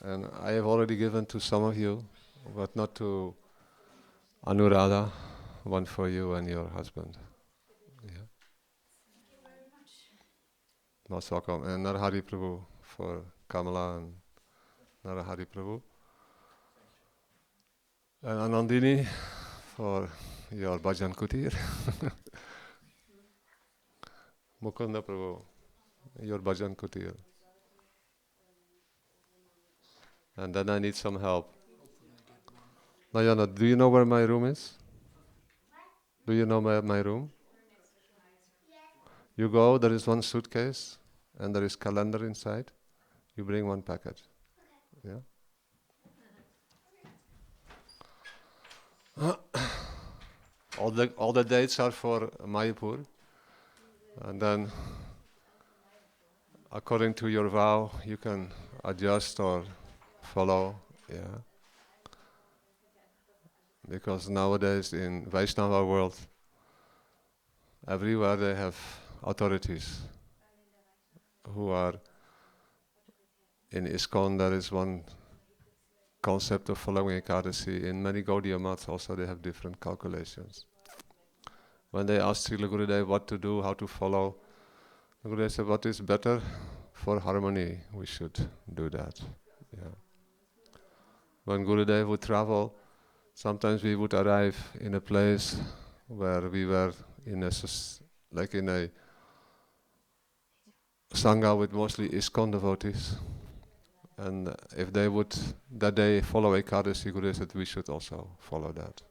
And I have already given to some of you, but not to Anuradha, one for you and your husband. Yeah. Most welcome. And Narahari Prabhu for Kamala and Narahari Prabhu. And Anandini for your Bhajan Kutir. Mukunda Prabhu, your Bhajan Kutir. And then I need some help. Nayana, do you know where my room is? Do you know my room? You go, there is one suitcase, and there is calendar inside. You bring one packet. Yeah? All the dates are for Mayapur. And then according to your vow, you can adjust or follow, yeah. Because nowadays in Vaishnava world, everywhere they have authorities who are in ISKCON. There is one concept of following Ekadasi. In many Gaudiya maths also they have different calculations. When they asked Srila Gurudev what to do, how to follow, Gurudev said, what is better for harmony, we should do that. Yeah. When Gurudev would travel, sometimes we would arrive in a place where we were in a like in a sangha with mostly ISKCON devotees, and if they would that day follow Ekadasi, Gurudev said we should also follow that.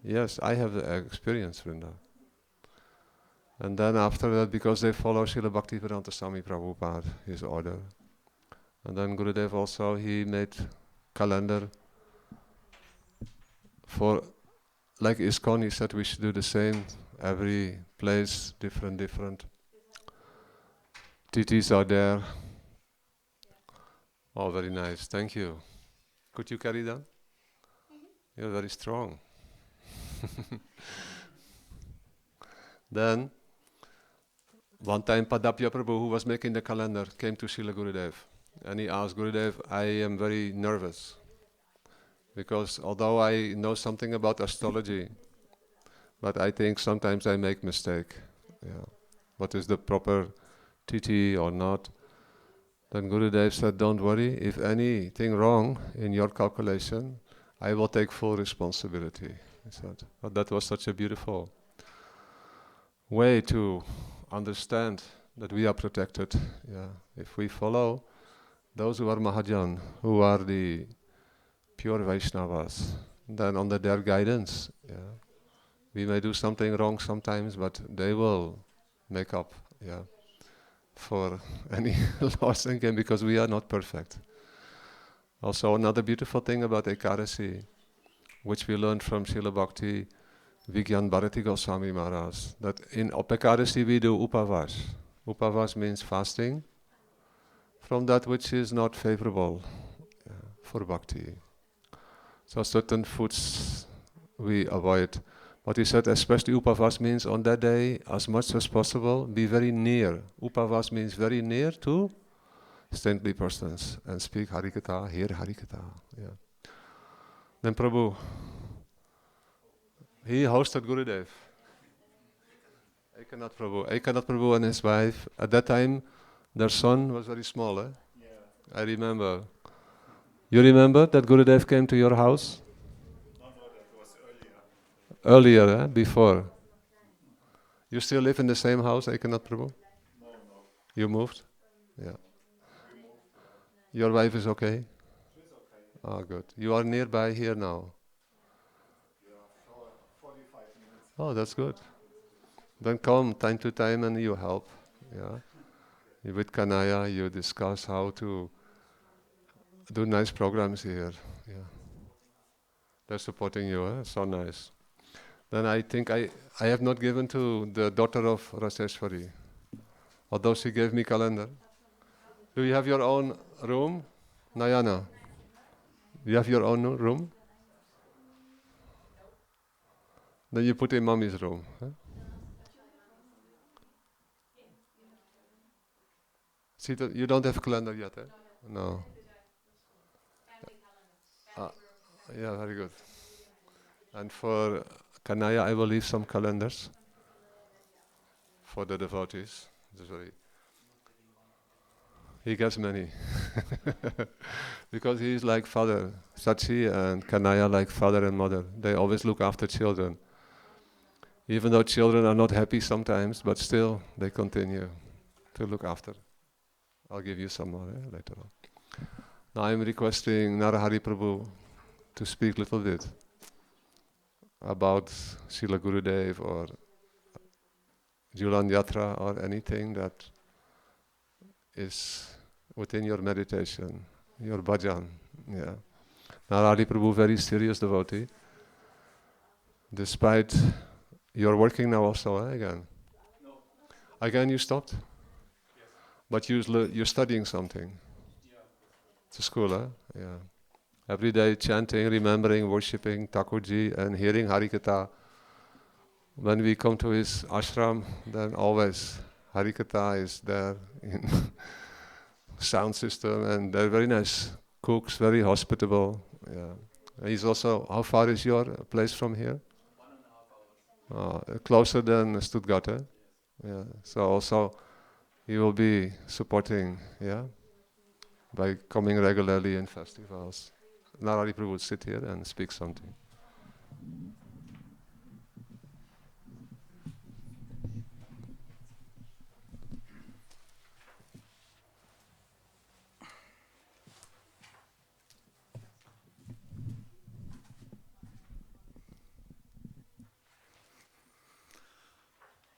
Yeah. Yes, I have the experience, Vrinda. And then after that, because they follow Srila Bhaktivedanta Swami Prabhupada, his order, and then Gurudev also, he made calendar for, like ISKCON, he said we should do the same. Every place, different titis are there. Oh, very nice, thank you. Could you carry that? You're very strong. Then, one time Padapya Prabhu, who was making the calendar, came to Srila Gurudev. And he asked Gurudev, I am very nervous. Because although I know something about astrology, but I think sometimes I make mistake. Yeah. What is the proper tithi or not? Then Gurudev said, don't worry, if anything wrong in your calculation, I will take full responsibility. He said, but that was such a beautiful way to understand that we are protected. Yeah. If we follow those who are Mahajan, who are the pure Vaishnavas, then under their guidance, yeah, we may do something wrong sometimes, but they will make up, yeah, for any loss and gain, because we are not perfect. Also, another beautiful thing about Ekadasi, which we learned from Srila Bhakti Vigyan Bharati Goswami Maharaj, that in Ekadasi we do upavas. Upavas means fasting from that which is not favorable, yeah, for bhakti. So certain foods we avoid. But he said especially upavas means on that day, as much as possible, be very near. Upavas means very near to saintly persons and speak Harikatha, hear Harikatha. Yeah. Then Prabhu, he hosted Gurudev. Ekanath Prabhu and his wife, at that time, their son was very small. Yeah. I remember. You remember that Gurudev came to your house? No, that was earlier. Earlier, before. You still live in the same house, Ekanath Prabhu? No. You moved? Yeah. We moved. Your wife is okay? She's okay. Ah, good. You are nearby here now? Yeah, 45 minutes. Oh, that's good. Then come time to time and you help. Yeah. With Kanaya, you discuss how to do nice programs here. Yeah. They're supporting you, eh? So nice. Then I think I have not given to the daughter of Raseshwari, although she gave me calendar. Do you have your own room, Nayana? You have your own room? Then you put in mommy's room. Huh? See, you don't have a calendar yet, eh? No. Yeah, very good. And for Kanaya, I will leave some calendars for the devotees. He gets many. Because he is like father. Sachi and Kanaya like father and mother. They always look after children. Even though children are not happy sometimes, but still they continue to look after. I'll give you some more later on. Now I'm requesting Narahari Prabhu to speak a little bit about Srila Gurudev or Julan Yatra or anything that is within your meditation, your bhajan. Yeah. Narahari Prabhu, very serious devotee. Despite you're working now also, again. No. Again you stopped? But you're studying something. It's a school, huh? Yeah. Every day chanting, remembering, worshipping Thakurji and hearing Harikatha. When we come to his ashram, then always Harikatha is there in sound system, and they're very nice cooks, very hospitable. Yeah. He's also, how far is your place from here? 1.5 hours. Closer than Stuttgart, eh? Yeah. So also he will be supporting, yeah, by coming regularly in festivals. Narari Prabhu would sit here and speak something.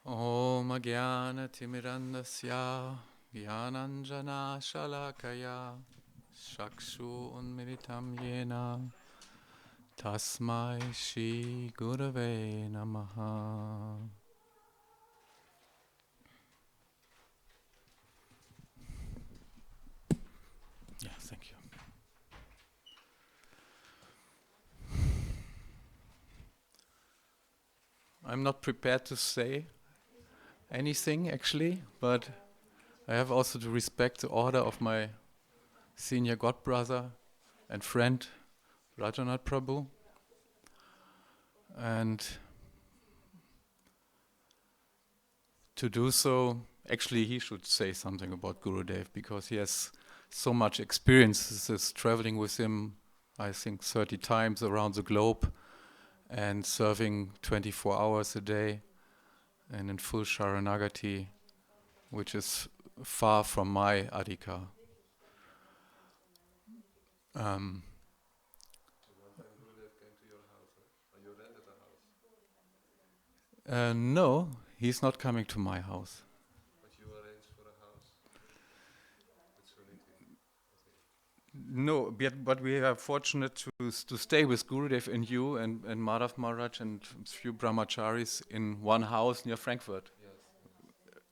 Om Jnana Timirandasya Jnananjana Shalakaya Shakshu Unmilitam Yena Tasmai Shri Gurave Namaha. Yeah, thank you. I'm not prepared to say anything actually, but I have also to respect the order of my senior godbrother and friend Brajanath Prabhu, and to do so, actually he should say something about Gurudev because he has so much experience. This is traveling with him, I think 30 times around the globe and serving 24 hours a day and in full Sharanagati, which is far from my adhika. One time Gurudev came to your house, or you rented a house? No, he's not coming to my house. But you arranged for a house with Suniti. No, but we are fortunate to stay with Gurudev and you and Madhav Maharaj and a few brahmacharis in one house near Frankfurt. Yes.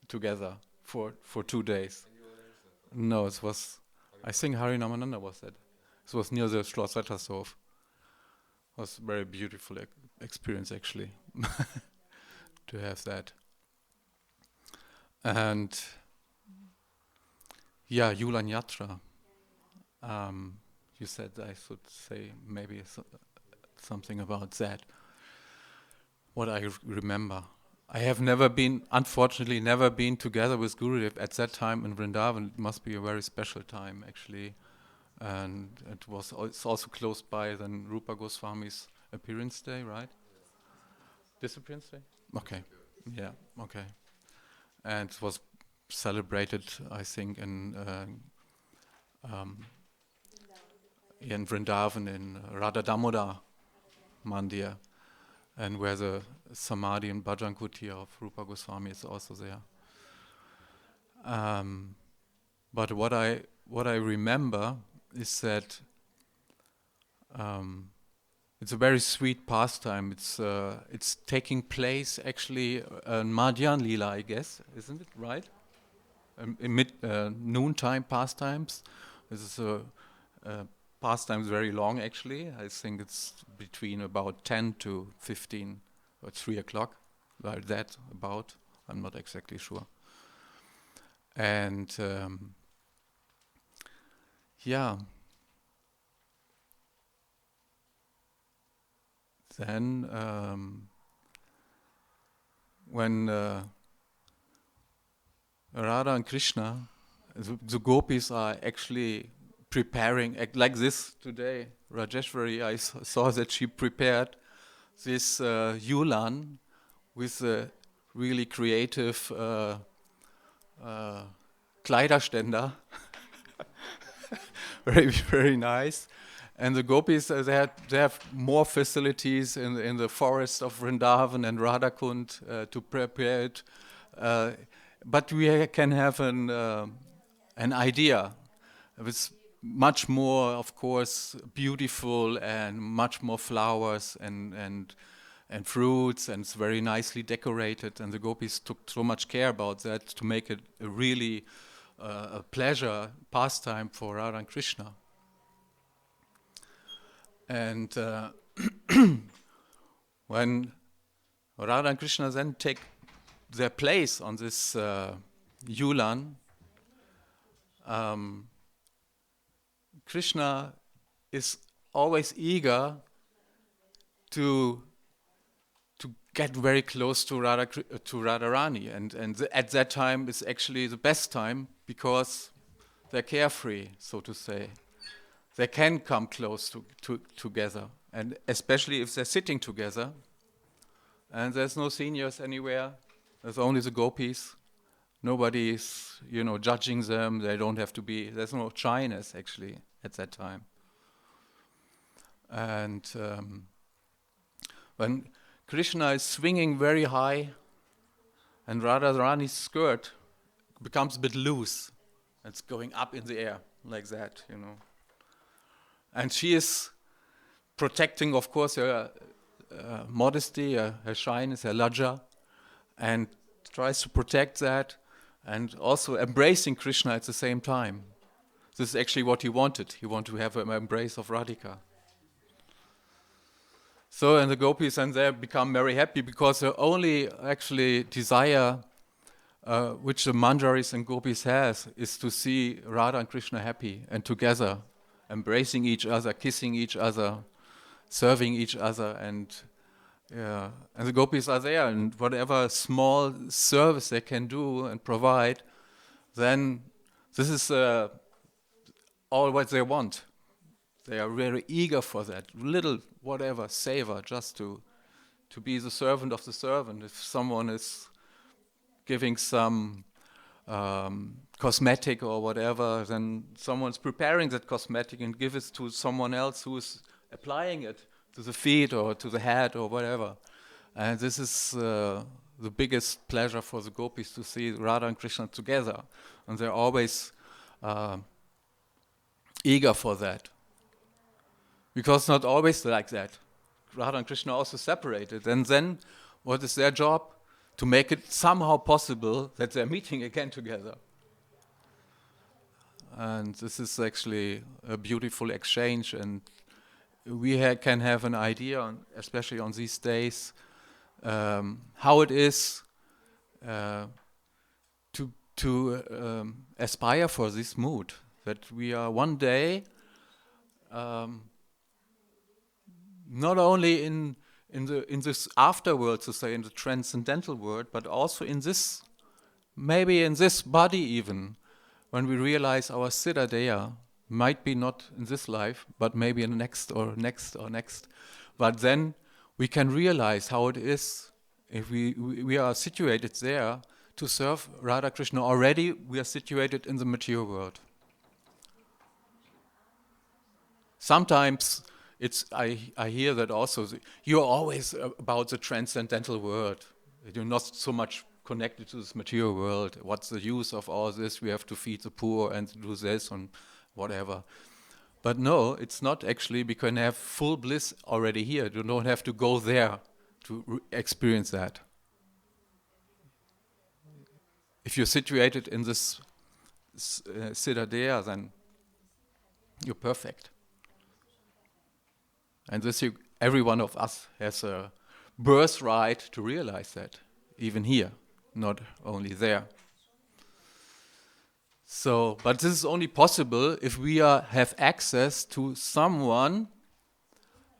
Together for 2 days. And you arranged that? No, it was, I think Harinamananda was that. It was near the Schloss Rettershof. It was a very beautiful experience actually to have that. And yeah, Yulan Yatra. You said I should say maybe something about that. What I remember. I have unfortunately never been together with Gurudev at that time in Vrindavan. It must be a very special time actually. And it's also close by then Rupa Goswami's appearance day, right? This appearance day? Okay. Yeah, okay. And it was celebrated, I think, in Vrindavan, in Radha Damodar Mandir, and where the Samadhi and Bhajan Kutir of Rupa Goswami is also there. But what I remember is that it's a very sweet pastime. It's taking place actually in Madhyan Lila, I guess, isn't it right? In noontime pastimes. This is a pastime is very long actually. I think it's between about 10 to 15 or 3 o'clock, like that about. I'm not exactly sure. And yeah. Then when Radha and Krishna, the gopis are actually preparing, like this today, Rajeshwari, I saw that she prepared this yulan with a really creative Kleiderständer. Very, very nice. And the gopis, they have more facilities in the forest of Vrindavan and Radhakund to prepare it. But we can have an idea. It's much more, of course, beautiful and much more flowers and fruits, and it's very nicely decorated. And the gopis took so much care about that to make it a really a pleasure, pastime for Radha and Krishna. And when Radha and Krishna then take their place on this Yulan, Krishna is always eager to get very close to Radharani, and at that time is actually the best time because they're carefree, so to say. They can come close together, and especially if they're sitting together, and there's no seniors anywhere. There's only the gopis. Nobody is, judging them. They don't have to be. There's no shyness actually at that time. And when Krishna is swinging very high, and Radharani's skirt becomes a bit loose. It's going up in the air like that, And she is protecting, of course, her modesty, her shyness, her lajja, and tries to protect that, and also embracing Krishna at the same time. This is actually what he wanted. He wanted to have an embrace of Radhika. So, and the gopis and they become very happy because the only actually desire which the manjaris and gopis has is to see Radha and Krishna happy and together, embracing each other, kissing each other, serving each other, and the gopis are there, and whatever small service they can do and provide, then this is all what they want. They are very eager for that, little whatever, seva, just to be the servant of the servant. If someone is giving some cosmetic or whatever, then someone's preparing that cosmetic and give it to someone else who is applying it to the feet or to the head or whatever. And this is the biggest pleasure for the gopis to see Radha and Krishna together. And they're always eager for that. Because not always like that. Radha and Krishna are also separated. And then what is their job? To make it somehow possible that they're meeting again together. And this is actually a beautiful exchange, and we can have an idea, especially on these days, how it is to aspire for this mood, that we are one day not only in this afterworld, to say, in the transcendental world, but also in this, maybe in this body even, when we realize our Siddha Deha might be not in this life, but maybe in the next or next or next. But then we can realize how it is if we are situated there to serve Radha Krishna. Already we are situated in the material world. Sometimes I hear that also. You're always about the transcendental world. You're not so much connected to this material world. What's the use of all this? We have to feed the poor and do this and whatever. But no, it's not actually. We can have full bliss already here. You don't have to go there to experience that. If you're situated in this Siddha Deha, then you're perfect. And this, every one of us has a birthright to realize that, even here, not only there. So, but this is only possible if we have access to someone,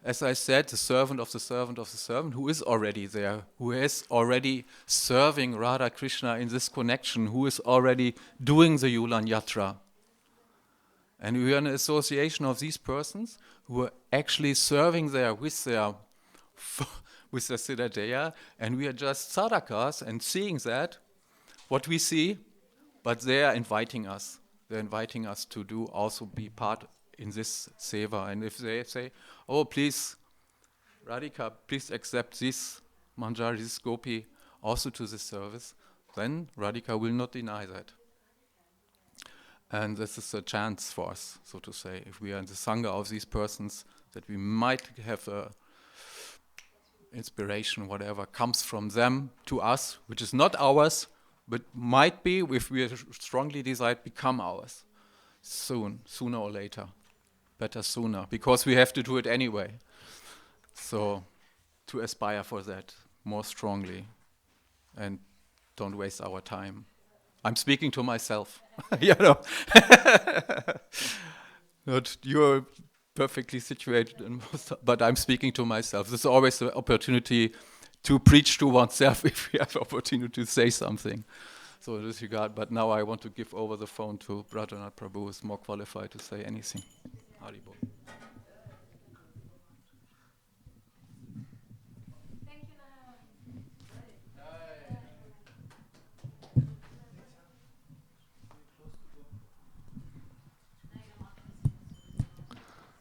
as I said, the servant of the servant of the servant, who is already there, who is already serving Radha Krishna in this connection, who is already doing the Yulan Yatra. And we are an association of these persons who are actually serving there with their Siddha Deha, and we are just sadhakas and seeing that, what we see, but they are inviting us. They're inviting us to also be part in this seva. And if they say, oh, please, Radhika, please accept this manjari, this gopi, also to this service, then Radhika will not deny that. And this is a chance for us, so to say, if we are in the sangha of these persons, that we might have a inspiration, whatever comes from them to us, which is not ours, but might be, if we strongly decide, become ours sooner or later. Better sooner, because we have to do it anyway. So to aspire for that more strongly and don't waste our time. I'm speaking to myself, you know. Not you're perfectly situated, but I'm speaking to myself. There's always the opportunity to preach to oneself if we have the opportunity to say something. So in this regard, but now I want to give over the phone to Brajanath Prabhu, who is more qualified to say anything. Haribo. Thank you, Nana.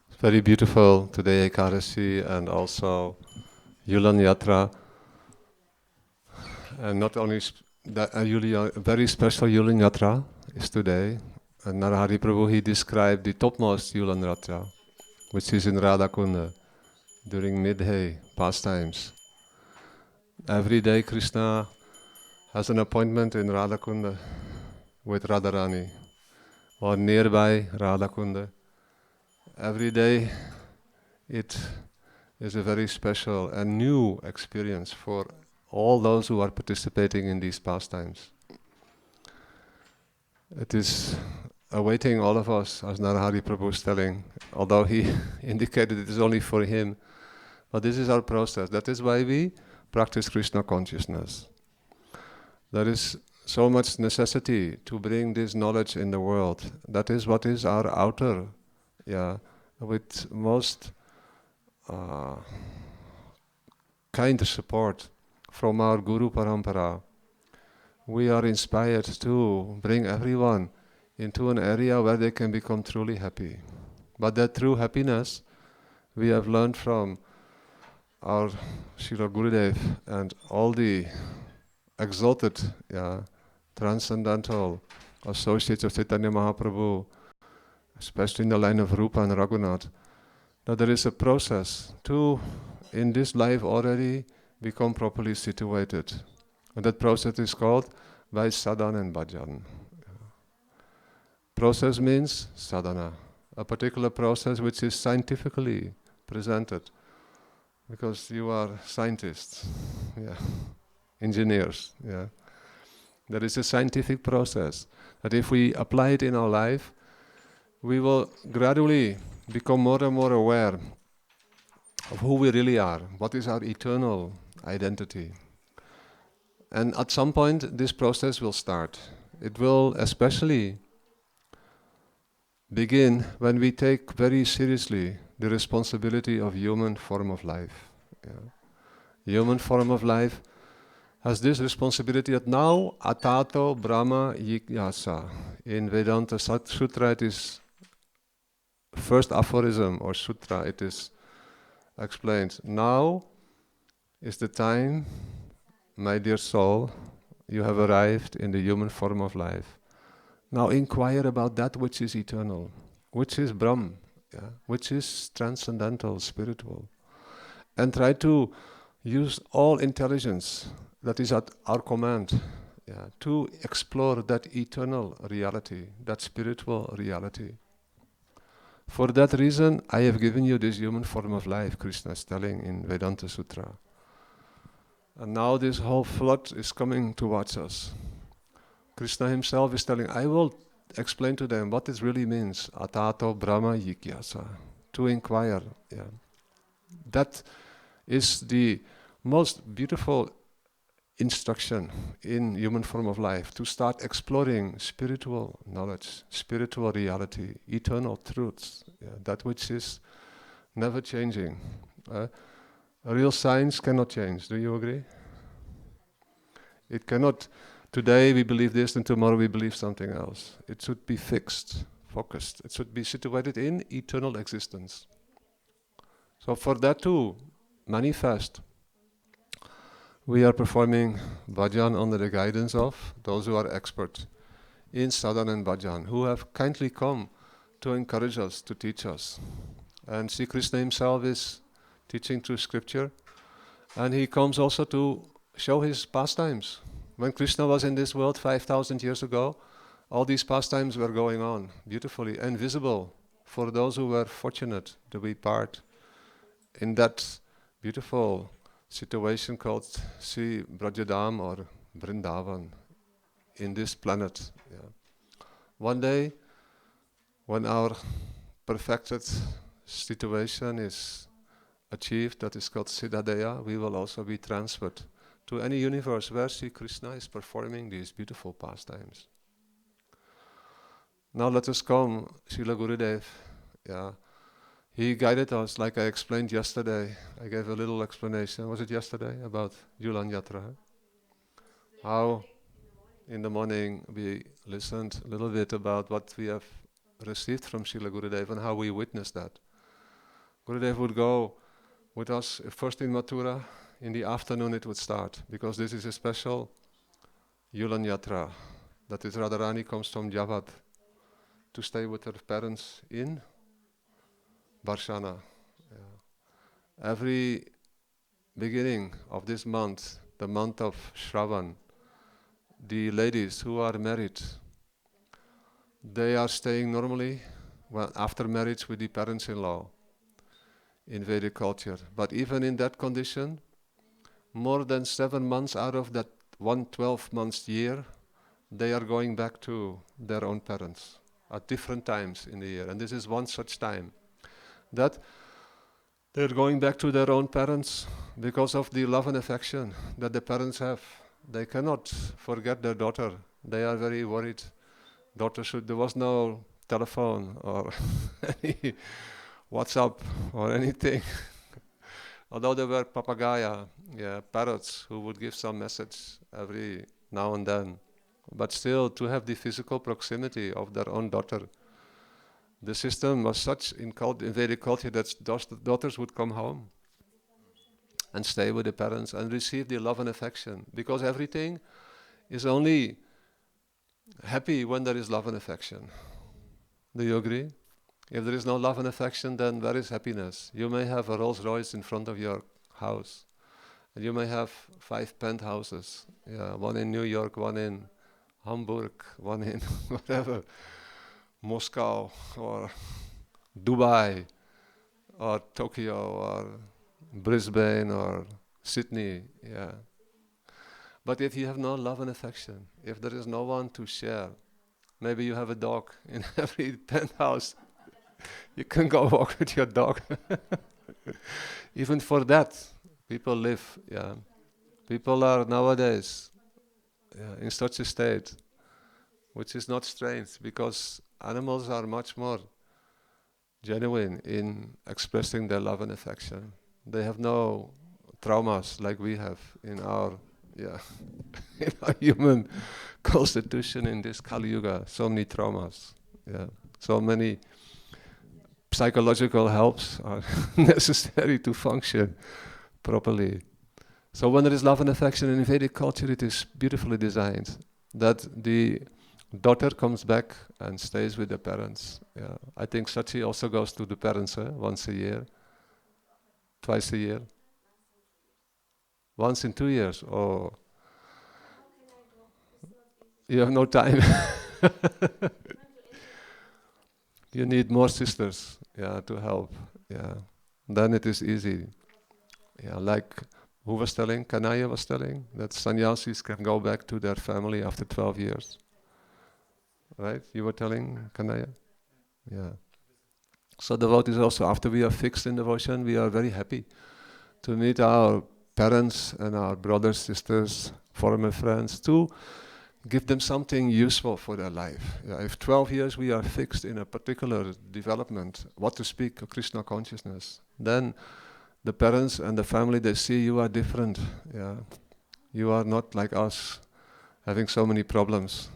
It's very beautiful today, Ekadasi, and also Yulan Yatra. And not only a very special Yulan Yatra is today. And Narahari Prabhu, he described the topmost Yulan Yatra, which is in Radhakunda during midday pastimes. Every day Krishna has an appointment in Radhakunda with Radharani or nearby Radhakunda. Every day it is a very special and new experience for all those who are participating in these pastimes. It is awaiting all of us, as Narahari Prabhu is telling, although he indicated it is only for him. But this is our process. That is why we practice Krishna consciousness. There is so much necessity to bring this knowledge in the world. That is what is our outer, with most kind support from our Guru Parampara. We are inspired to bring everyone into an area where they can become truly happy. But that true happiness we have learned from our Srila Gurudev and all the exalted, transcendental associates of Chaitanya Mahaprabhu, especially in the line of Rupa and Raghunath, that there is a process to, in this life already, become properly situated. And that process is called by sadhana and bhajan. Process means sadhana, a particular process which is scientifically presented, because you are scientists, engineers. There is a scientific process that if we apply it in our life, we will gradually become more and more aware of who we really are, what is our eternal identity. And at some point this process will start. It will especially begin when we take very seriously the responsibility of human form of life. Human form of life has this responsibility that now atato brahma jigyasa. In Vedanta Sutra it is first aphorism or sutra, it is explained. Now is the time, my dear soul, you have arrived in the human form of life. Now inquire about that which is eternal, which is Brahm, which is transcendental, spiritual. And try to use all intelligence that is at our command to explore that eternal reality, that spiritual reality. For that reason, I have given you this human form of life, Krishna is telling in Vedanta Sutra. And now this whole flood is coming towards us. Krishna himself is telling, I will explain to them what this really means. Atato Brahma Jigyasa. To inquire. That is the most beautiful instruction in human form of life. To start exploring spiritual knowledge, spiritual reality, eternal truths. That which is never changing. Real science cannot change. Do you agree? It cannot. Today we believe this and tomorrow we believe something else. It should be fixed, focused. It should be situated in eternal existence. So for that to manifest, we are performing bhajan under the guidance of those who are expert in sadhana and bhajan, who have kindly come to encourage us, to teach us. And Sri Krishna himself is teaching through scripture, and he comes also to show his pastimes. When Krishna was in this world 5,000 years ago, all these pastimes were going on beautifully and visible for those who were fortunate to be part in that beautiful situation called Sri Brajadam or Vrindavan in this planet. Yeah. One day, when our perfected situation is achieved, that is called Siddhadeya, we will also be transferred to any universe where Sri Krishna is performing these beautiful pastimes. Now let us come, Srila Gurudev. Yeah. He guided us, like I explained yesterday. I gave a little explanation. Was it yesterday? About Yulan Yatra. How in the morning we listened a little bit about what we have received from Srila Gurudev and how we witnessed that. Gurudev would go with us first in Mathura. In the afternoon it would start, because this is a special Yulan Yatra. That is, Radharani comes from Javad to stay with her parents in Barshana. Yeah. Every beginning of this month, the month of Shravan, the ladies who are married, they are staying normally after marriage with the parents-in-law in Vedic culture. But even in that condition, more than 7 months out of that 112-month year, they are going back to their own parents at different times in the year. And this is one such time that they're going back to their own parents because of the love and affection that the parents have. They cannot forget their daughter. They are very worried. There was no telephone or any WhatsApp or anything. Although there were papagaya, parrots who would give some message every now and then. But still, to have the physical proximity of their own daughter. The system was such in Vedic culture that daughters would come home and stay with the parents and receive the love and affection, because everything is only happy when there is love and affection. Do you agree? If there is no love and affection, then where is happiness? You may have a Rolls Royce in front of your house, and you may have 5 penthouses, one in New York, one in Hamburg, one in whatever, Moscow or Dubai or Tokyo or Brisbane or Sydney, But if you have no love and affection, if there is no one to share, maybe you have a dog in every penthouse, you can go walk with your dog. Even for that, people live, People are nowadays in such a state, which is not strange, because animals are much more genuine in expressing their love and affection. They have no traumas like we have in our in our human constitution in this Kali Yuga. So many traumas, so many psychological helps are necessary to function properly. So when there is love and affection in Vedic culture, it is beautifully designed that the daughter comes back and stays with the parents. I think Sachi also goes to the parents once a year, twice a year, once in 2 years. Oh, you have no time. You need more sisters, to help. Then it is easy. Like who was telling? Kanaya was telling that sannyasis can go back to their family after 12 years. Right? You were telling, Kanaya? So devotees also, after we are fixed in devotion, we are very happy to meet our parents and our brothers, sisters, former friends, to give them something useful for their life. If 12 years we are fixed in a particular development, what to speak of Krishna consciousness, then the parents and the family, they see you are different. You are not like us, having so many problems.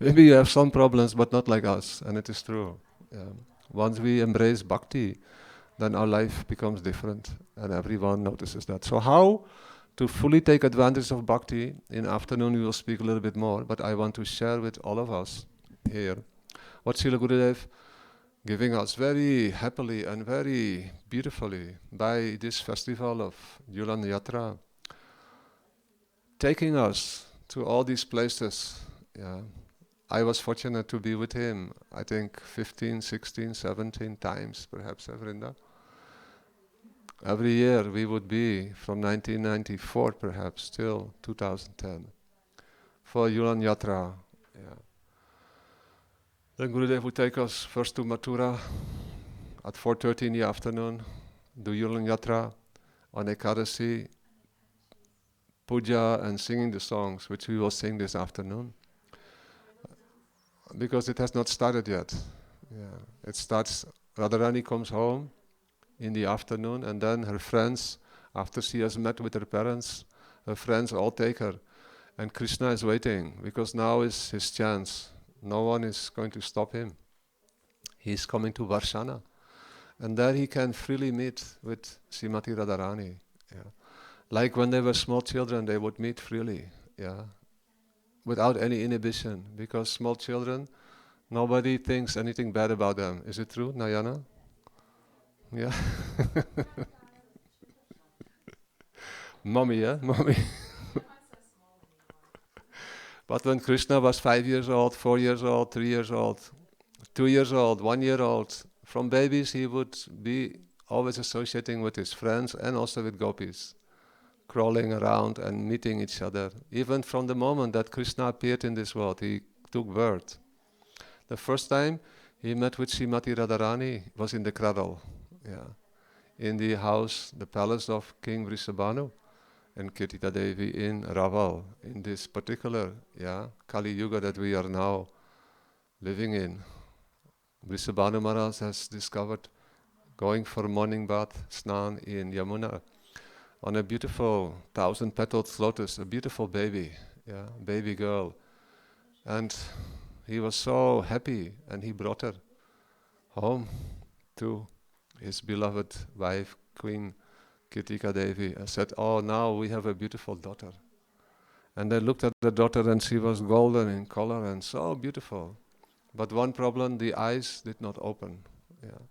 Maybe you have some problems, but not like us, and it is true. Once we embrace bhakti, then our life becomes different, and everyone notices that. So how to fully take advantage of bhakti? In afternoon we will speak a little bit more, but I want to share with all of us here what Srila Gurudev giving us very happily and very beautifully by this festival of Yulan Yatra. taking us to all these places. Yeah. I was fortunate to be with him, I think 15, 16, 17 times, perhaps, Vrinda. Every year we would be, from 1994 perhaps, till 2010, for Yulan Yatra. Yeah. Then Gurudev would take us first to Mathura at 4:30 in the afternoon, do Yulan Yatra on Ekadasi, puja and singing the songs, which we will sing this afternoon. Because it has not started yet. Yeah. It starts, Radharani comes home in the afternoon, and then her friends, after she has met with her parents, her friends all take her. And Krishna is waiting, because now is his chance. No one is going to stop him. He's coming to Varshana. And there he can freely meet with Srimati Radharani. Yeah. Like when they were small children, they would meet freely, yeah, without any inhibition. Because small children, nobody thinks anything bad about them. Is it true, Nayana? Yeah. Mommy, yeah? Mommy. But when Krishna was 5 years old, 4 years old, 3 years old, 2 years old, 1 year old, from babies he would be always associating with his friends and also with gopis, crawling around and meeting each other. Even from the moment that Krishna appeared in this world, he took birth. The first time he met with Srimati Radharani was in the cradle, yeah, in the house, the palace of King Vrishabhanu and Kirtita Devi in Raval, in this particular, yeah, Kali Yuga that we are now living in. Vrishabhanu Maharaj has discovered going for morning bath, snan in Yamuna, on a beautiful 1,000-petaled lotus, a beautiful baby, yeah, baby girl. And he was so happy, and he brought her home to his beloved wife, Queen Kirtika Devi, and said, "Oh, now we have a beautiful daughter." And they looked at the daughter, and she was golden in color and so beautiful. But one problem, the eyes did not open. Yeah.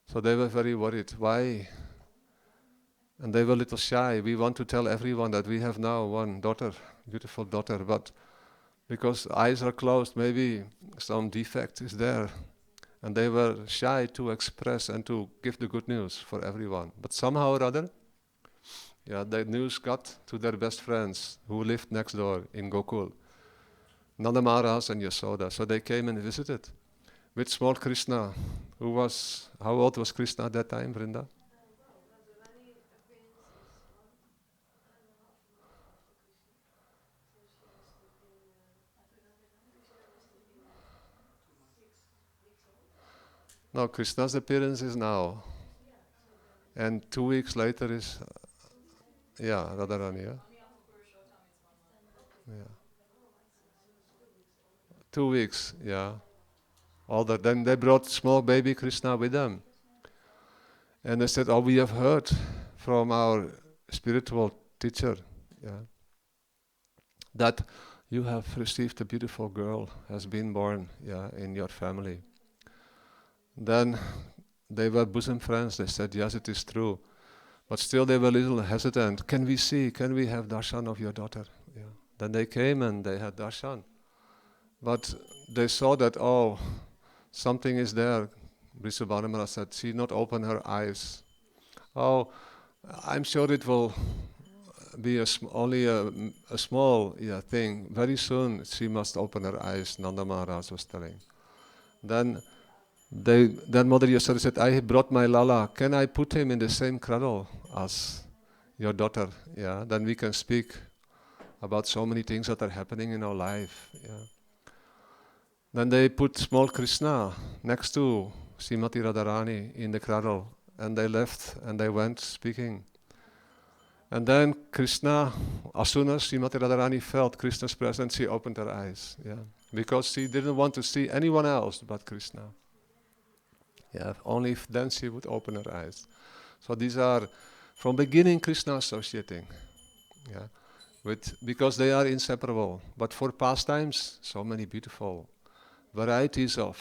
So they were very worried. Why? And they were a little shy. We want to tell everyone that we have now one daughter, beautiful daughter, but because eyes are closed, maybe some defect is there. And they were shy to express and to give the good news for everyone. But somehow or other, yeah, the news got to their best friends who lived next door in Gokul, Nanda Maharaj and Yasoda. So they came and visited with small Krishna, who was, how old was Krishna at that time, Vrinda? No, Krishna's appearance is now. And 2 weeks later is, yeah, Radharani, yeah? Yeah. 2 weeks, yeah. All that. Then they brought small baby Krishna with them. And they said, "Oh, we have heard from our spiritual teacher, yeah, that you have received a beautiful girl, has been born, yeah, in your family." Then they were bosom friends. They said, "Yes, it is true." But still they were a little hesitant. "Can we see? Can we have darshan of your daughter?" Yeah. Then they came and they had darshan. But they saw that, oh, something is there. Vrishabhanu Maharaj said, "She not open her eyes." "Oh, I'm sure it will be only a small, yeah, thing. Very soon she must open her eyes," Nanda Maharaj was telling. Then Mother Yasoda said, "I brought my Lala. Can I put him in the same cradle as your daughter? Yeah, then we can speak about so many things that are happening in our life." Yeah. Then they put small Krishna next to Srimati Radharani in the cradle, and they left and they went speaking. And then Krishna, as soon as Srimati Radharani felt Krishna's presence, she opened her eyes, yeah, because she didn't want to see anyone else but Krishna. Yeah, only then she would open her eyes. So these are, from beginning, Krishna associating, yeah, with, because they are inseparable. But for pastimes, so many beautiful varieties of,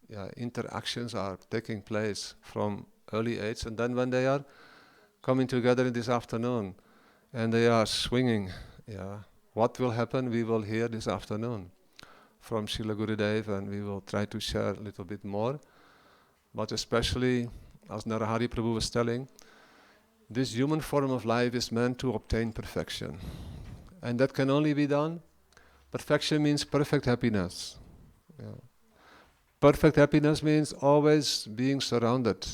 yeah, interactions are taking place from early age, and then when they are coming together in this afternoon and they are swinging Yeah. What will happen, we will hear this afternoon from Srila Gurudev, and we will try to share a little bit more. But especially, as Narahari Prabhu was telling, this human form of life is meant to obtain perfection. And that can only be done. Perfection means perfect happiness. Yeah. Perfect happiness means always being surrounded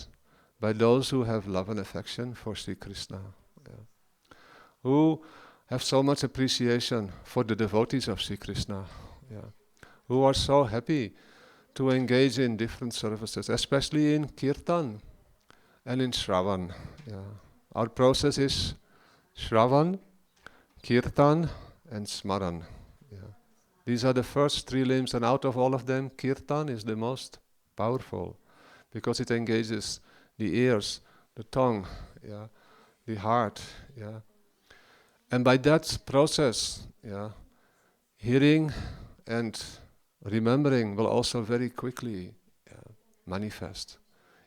by those who have love and affection for Sri Krishna. Yeah. Who have so much appreciation for the devotees of Sri Krishna. Yeah. Who are so happy to engage in different services, especially in Kirtan and in Shravan. Yeah. Our process is Shravan, Kirtan and Smaran. Yeah. These are the first three limbs, and out of all of them, Kirtan is the most powerful because it engages the ears, the tongue, yeah, the heart. Yeah. And by that process, yeah, hearing and remembering will also very quickly manifest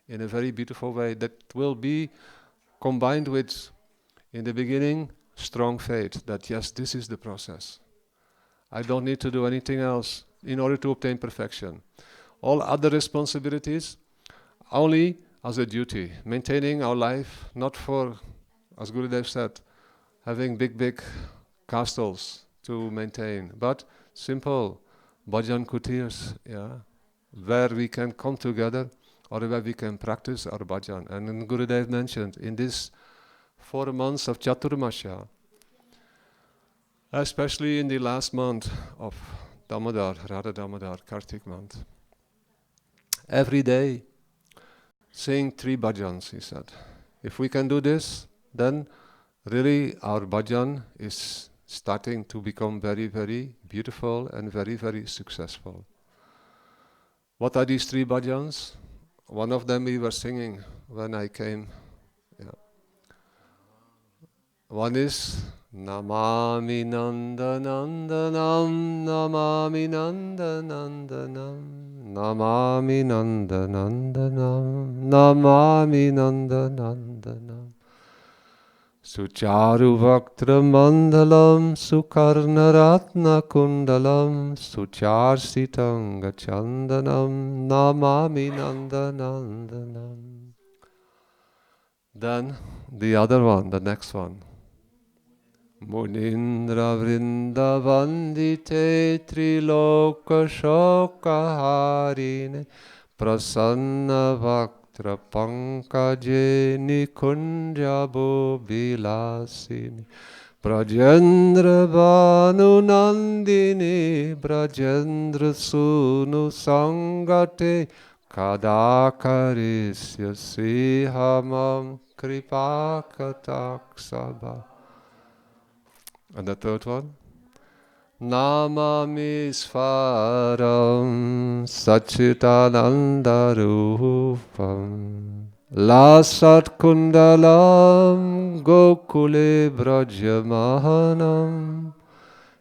in a very beautiful way that will be combined with, in the beginning, strong faith that yes, this is the process. I don't need to do anything else in order to obtain perfection. All other responsibilities only as a duty, maintaining our life not for, as Gurudev said, having big castles to maintain, but simple bhajan kutirs, yeah, where we can come together or where we can practice our bhajan. And then Gurudev mentioned in this 4 months of Chaturmasya, especially in the last month of Damodar, Radha Damodar, Kartik month, every day sing 3 bhajans, he said. If we can do this, then really our bhajan is starting to become very beautiful and very successful. What are these 3 bhajans? One of them we were singing when I came. Yeah. One is Namami Nanda Nandanam, Namami Nanda Nandanam, Namami Nanda Nandanam, Namami Nanda Nandanam. Sucharu Vaktra Mandalam, Sukarnaratna Kundalam, Sucharsitanga Chandanam, Namami Nanda Nandanam. Then the other one, the next one. Munindra Vrindavandite Triloka Shokaharine Prasanna Vaktra Pankaje Nikunjabo Bilasini Brajendra Banu Nandini Brajendra Sunu Sangate Kadakarisya Sihamam Kripakataksaba. And the third one? Namami Svaram Sachitananda Rupam Lasat Kundalam Gokule Brajamahanam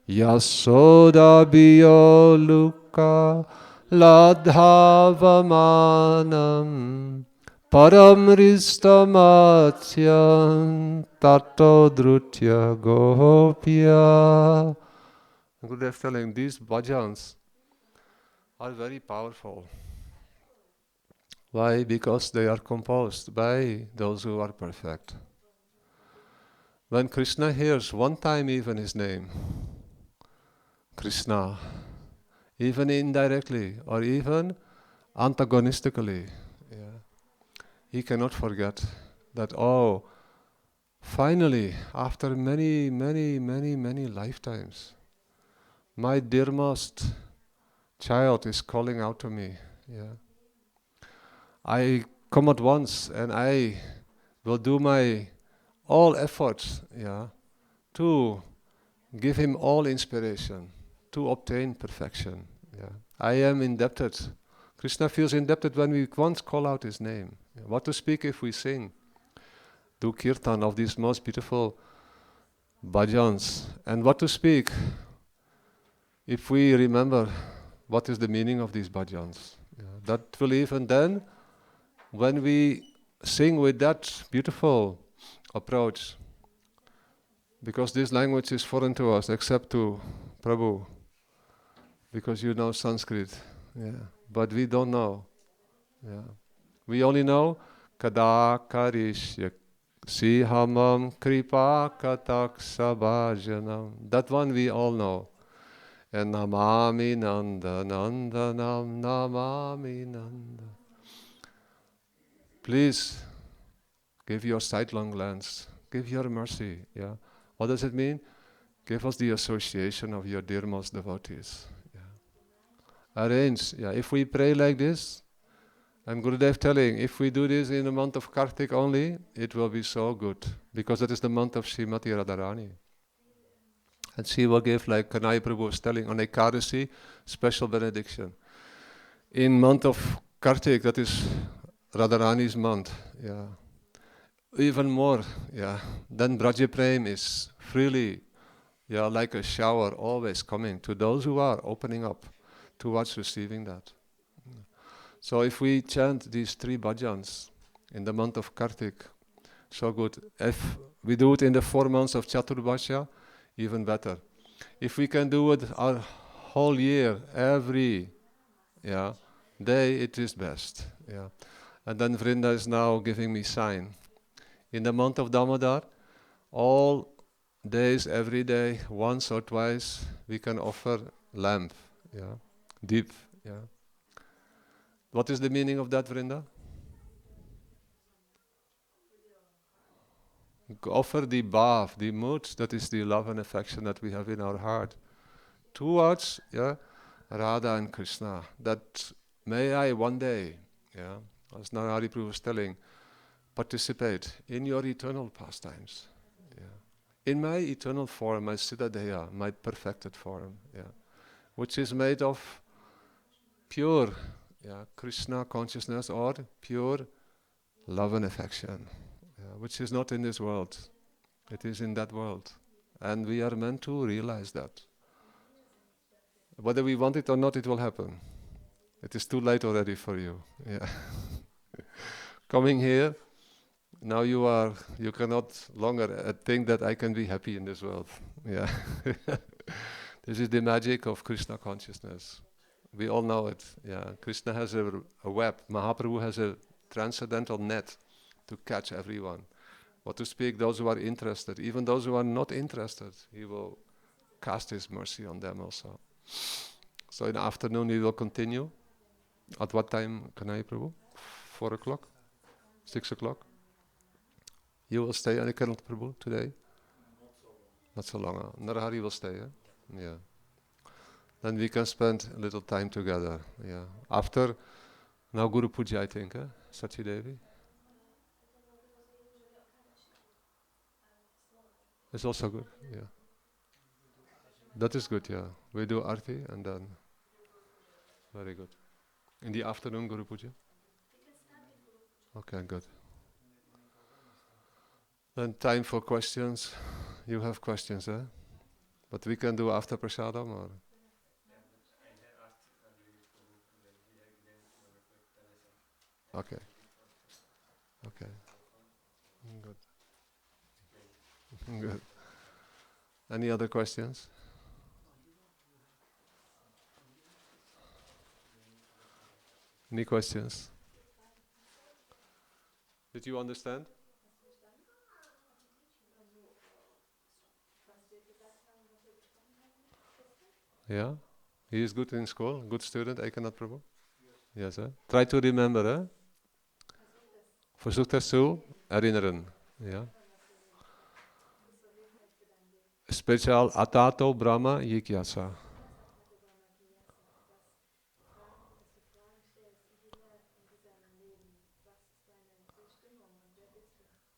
Yasoda Biyoluka Ladhavamanam Paramristamatyam Tato Drutya Gopya. Gurudev telling these bhajans are very powerful. Why? Because they are composed by those who are perfect. When Krishna hears one time even his name, Krishna, even indirectly or even antagonistically, he cannot forget that, oh, finally, after many lifetimes, my dearest child is calling out to me. Yeah. I come at once and I will do my all efforts, to give him all inspiration, to obtain perfection. Yeah. I am indebted. Krishna feels indebted when we once call out his name. What to speak if we sing, do kirtan of these most beautiful bhajans, and what to speak if we remember what is the meaning of these bhajans. That will even then, when we sing with that beautiful approach, Because this language is foreign to us, except to Prabhu, because you know Sanskrit, but we don't know. We only know Kada Karishya Sihamam Kripa Katak Sabhajanam. That one we all know. And Namami Nanda Nandanam Namami Nanda. Please give your sidelong glance. Give your mercy. What does it mean? Give us the association of your dearmost devotees. Arrange. If we pray like this, I'm Gurudev telling, if we do this in the month of Kartik only, it will be so good. Because it is the month of Srimati Radharani. And she will give, like Kanai Prabhu was telling, on Ekadasi, special benediction. In month of Kartik, that is Radharani's month. Even more, then Braja Prem is freely, like a shower, always coming to those who are opening up towards receiving that. So if we chant these 3 bhajans in the month of Kartik, so good. If we do it in the 4 months of Chaturbhasya, even better. If we can do it our whole year, every day, it is best. And then Vrinda is now giving me sign. In the month of Damodar, all days, every day, once or twice, we can offer lamp, deep. What is the meaning of that, Vrinda? Offer the bhav, the mood, that is the love and affection that we have in our heart towards Radha and Krishna. That may I one day, as Narahari Prabhu was telling, participate in your eternal pastimes. In my eternal form, my Siddhadeha, my perfected form, which is made of pure Krishna consciousness or pure love and affection, which is not in this world. It is in that world. And we are meant to realize that. Whether we want it or not, it will happen. It is too late already for you. Coming here, now you cannot longer think that I can be happy in this world. This is the magic of Krishna consciousness. We all know it. Krishna has a web. Mahaprabhu has a transcendental net to catch everyone. What to speak, those who are interested, even those who are not interested, he will cast his mercy on them also. So in the afternoon we will continue. At what time, Kanai Prabhu? 4 o'clock? 6 o'clock? You will stay, Anikarant Prabhu, today? Not so long. Narahari will stay, Yeah. Then we can spend a little time together, After, now Guru Puja, I think, Sachi Devi? It's also good, That is good, We do Arti and then, very good. In the afternoon, Guru Puja? Okay, good. Then time for questions. You have questions, But we can do after prasadam or? Okay. Good. Good. Any other questions? Any questions? Did you understand? Yeah? He is good in school, good student, Ekanath Prabhu? Yes, Try to remember, Verzoek het zo herinneren. Speciaal Atato Brahma Jigyasa.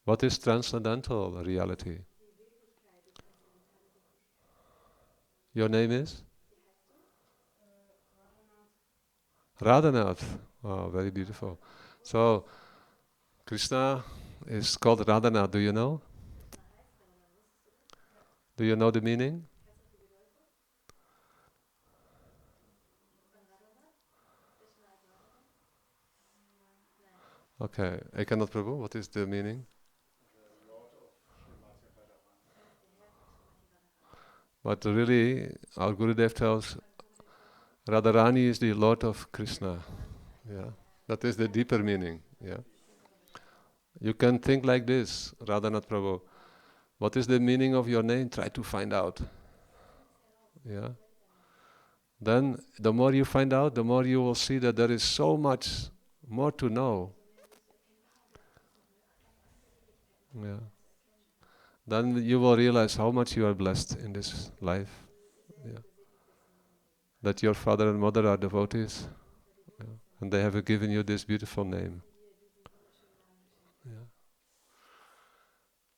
What is transcendental reality? Your name is? Radhanath. Oh, very beautiful. So, Krishna is called Radhanath. Do you know? Do you know the meaning? Okay, Ekanath Prabhu, what is the meaning? But really, our Gurudev tells Radharani is the Lord of Krishna. Yeah, that is the deeper meaning. Yeah, you can think like this, Radhanath Prabhu. What is the meaning of your name? Try to find out. Yeah. Then the more you find out, the more you will see that there is so much more to know. Yeah. Then you will realize how much you are blessed in this life. Yeah. That your father and mother are devotees, yeah, and they have given you this beautiful name. Yeah.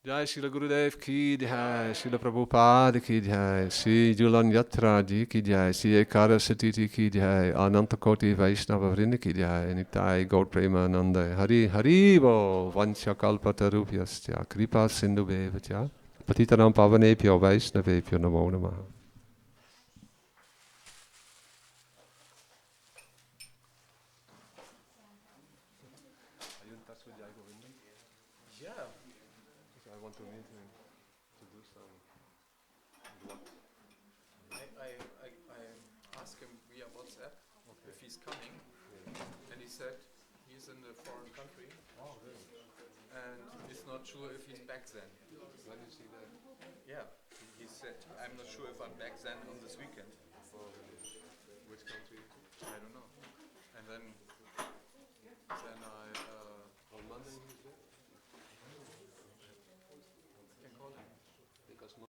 Jai Srila Gurudev ki jai, Srila Prabhupada ki jai, Sri Julan Yatra ji ki jai, Sri Ekadasati ki jai, Anantakoti Vaishnava Vrinda ki jai, Nitai Gaur Premananda, Hari Hari Bo, Vancha Kalpatarupyasya, Kripa Sindhu Bevachya, Patitanam Pavanepyo Vaishnavepyo Namo Namaha. I want to meet him to do some blood. I asked him via WhatsApp if he's coming, and he said he's in a foreign country, and he's not sure if he's back then. When you see that? Yeah, he said, I'm not sure if I'm back then on this weekend. Which country? I don't know. And then On Monday he's there? I can call him. Because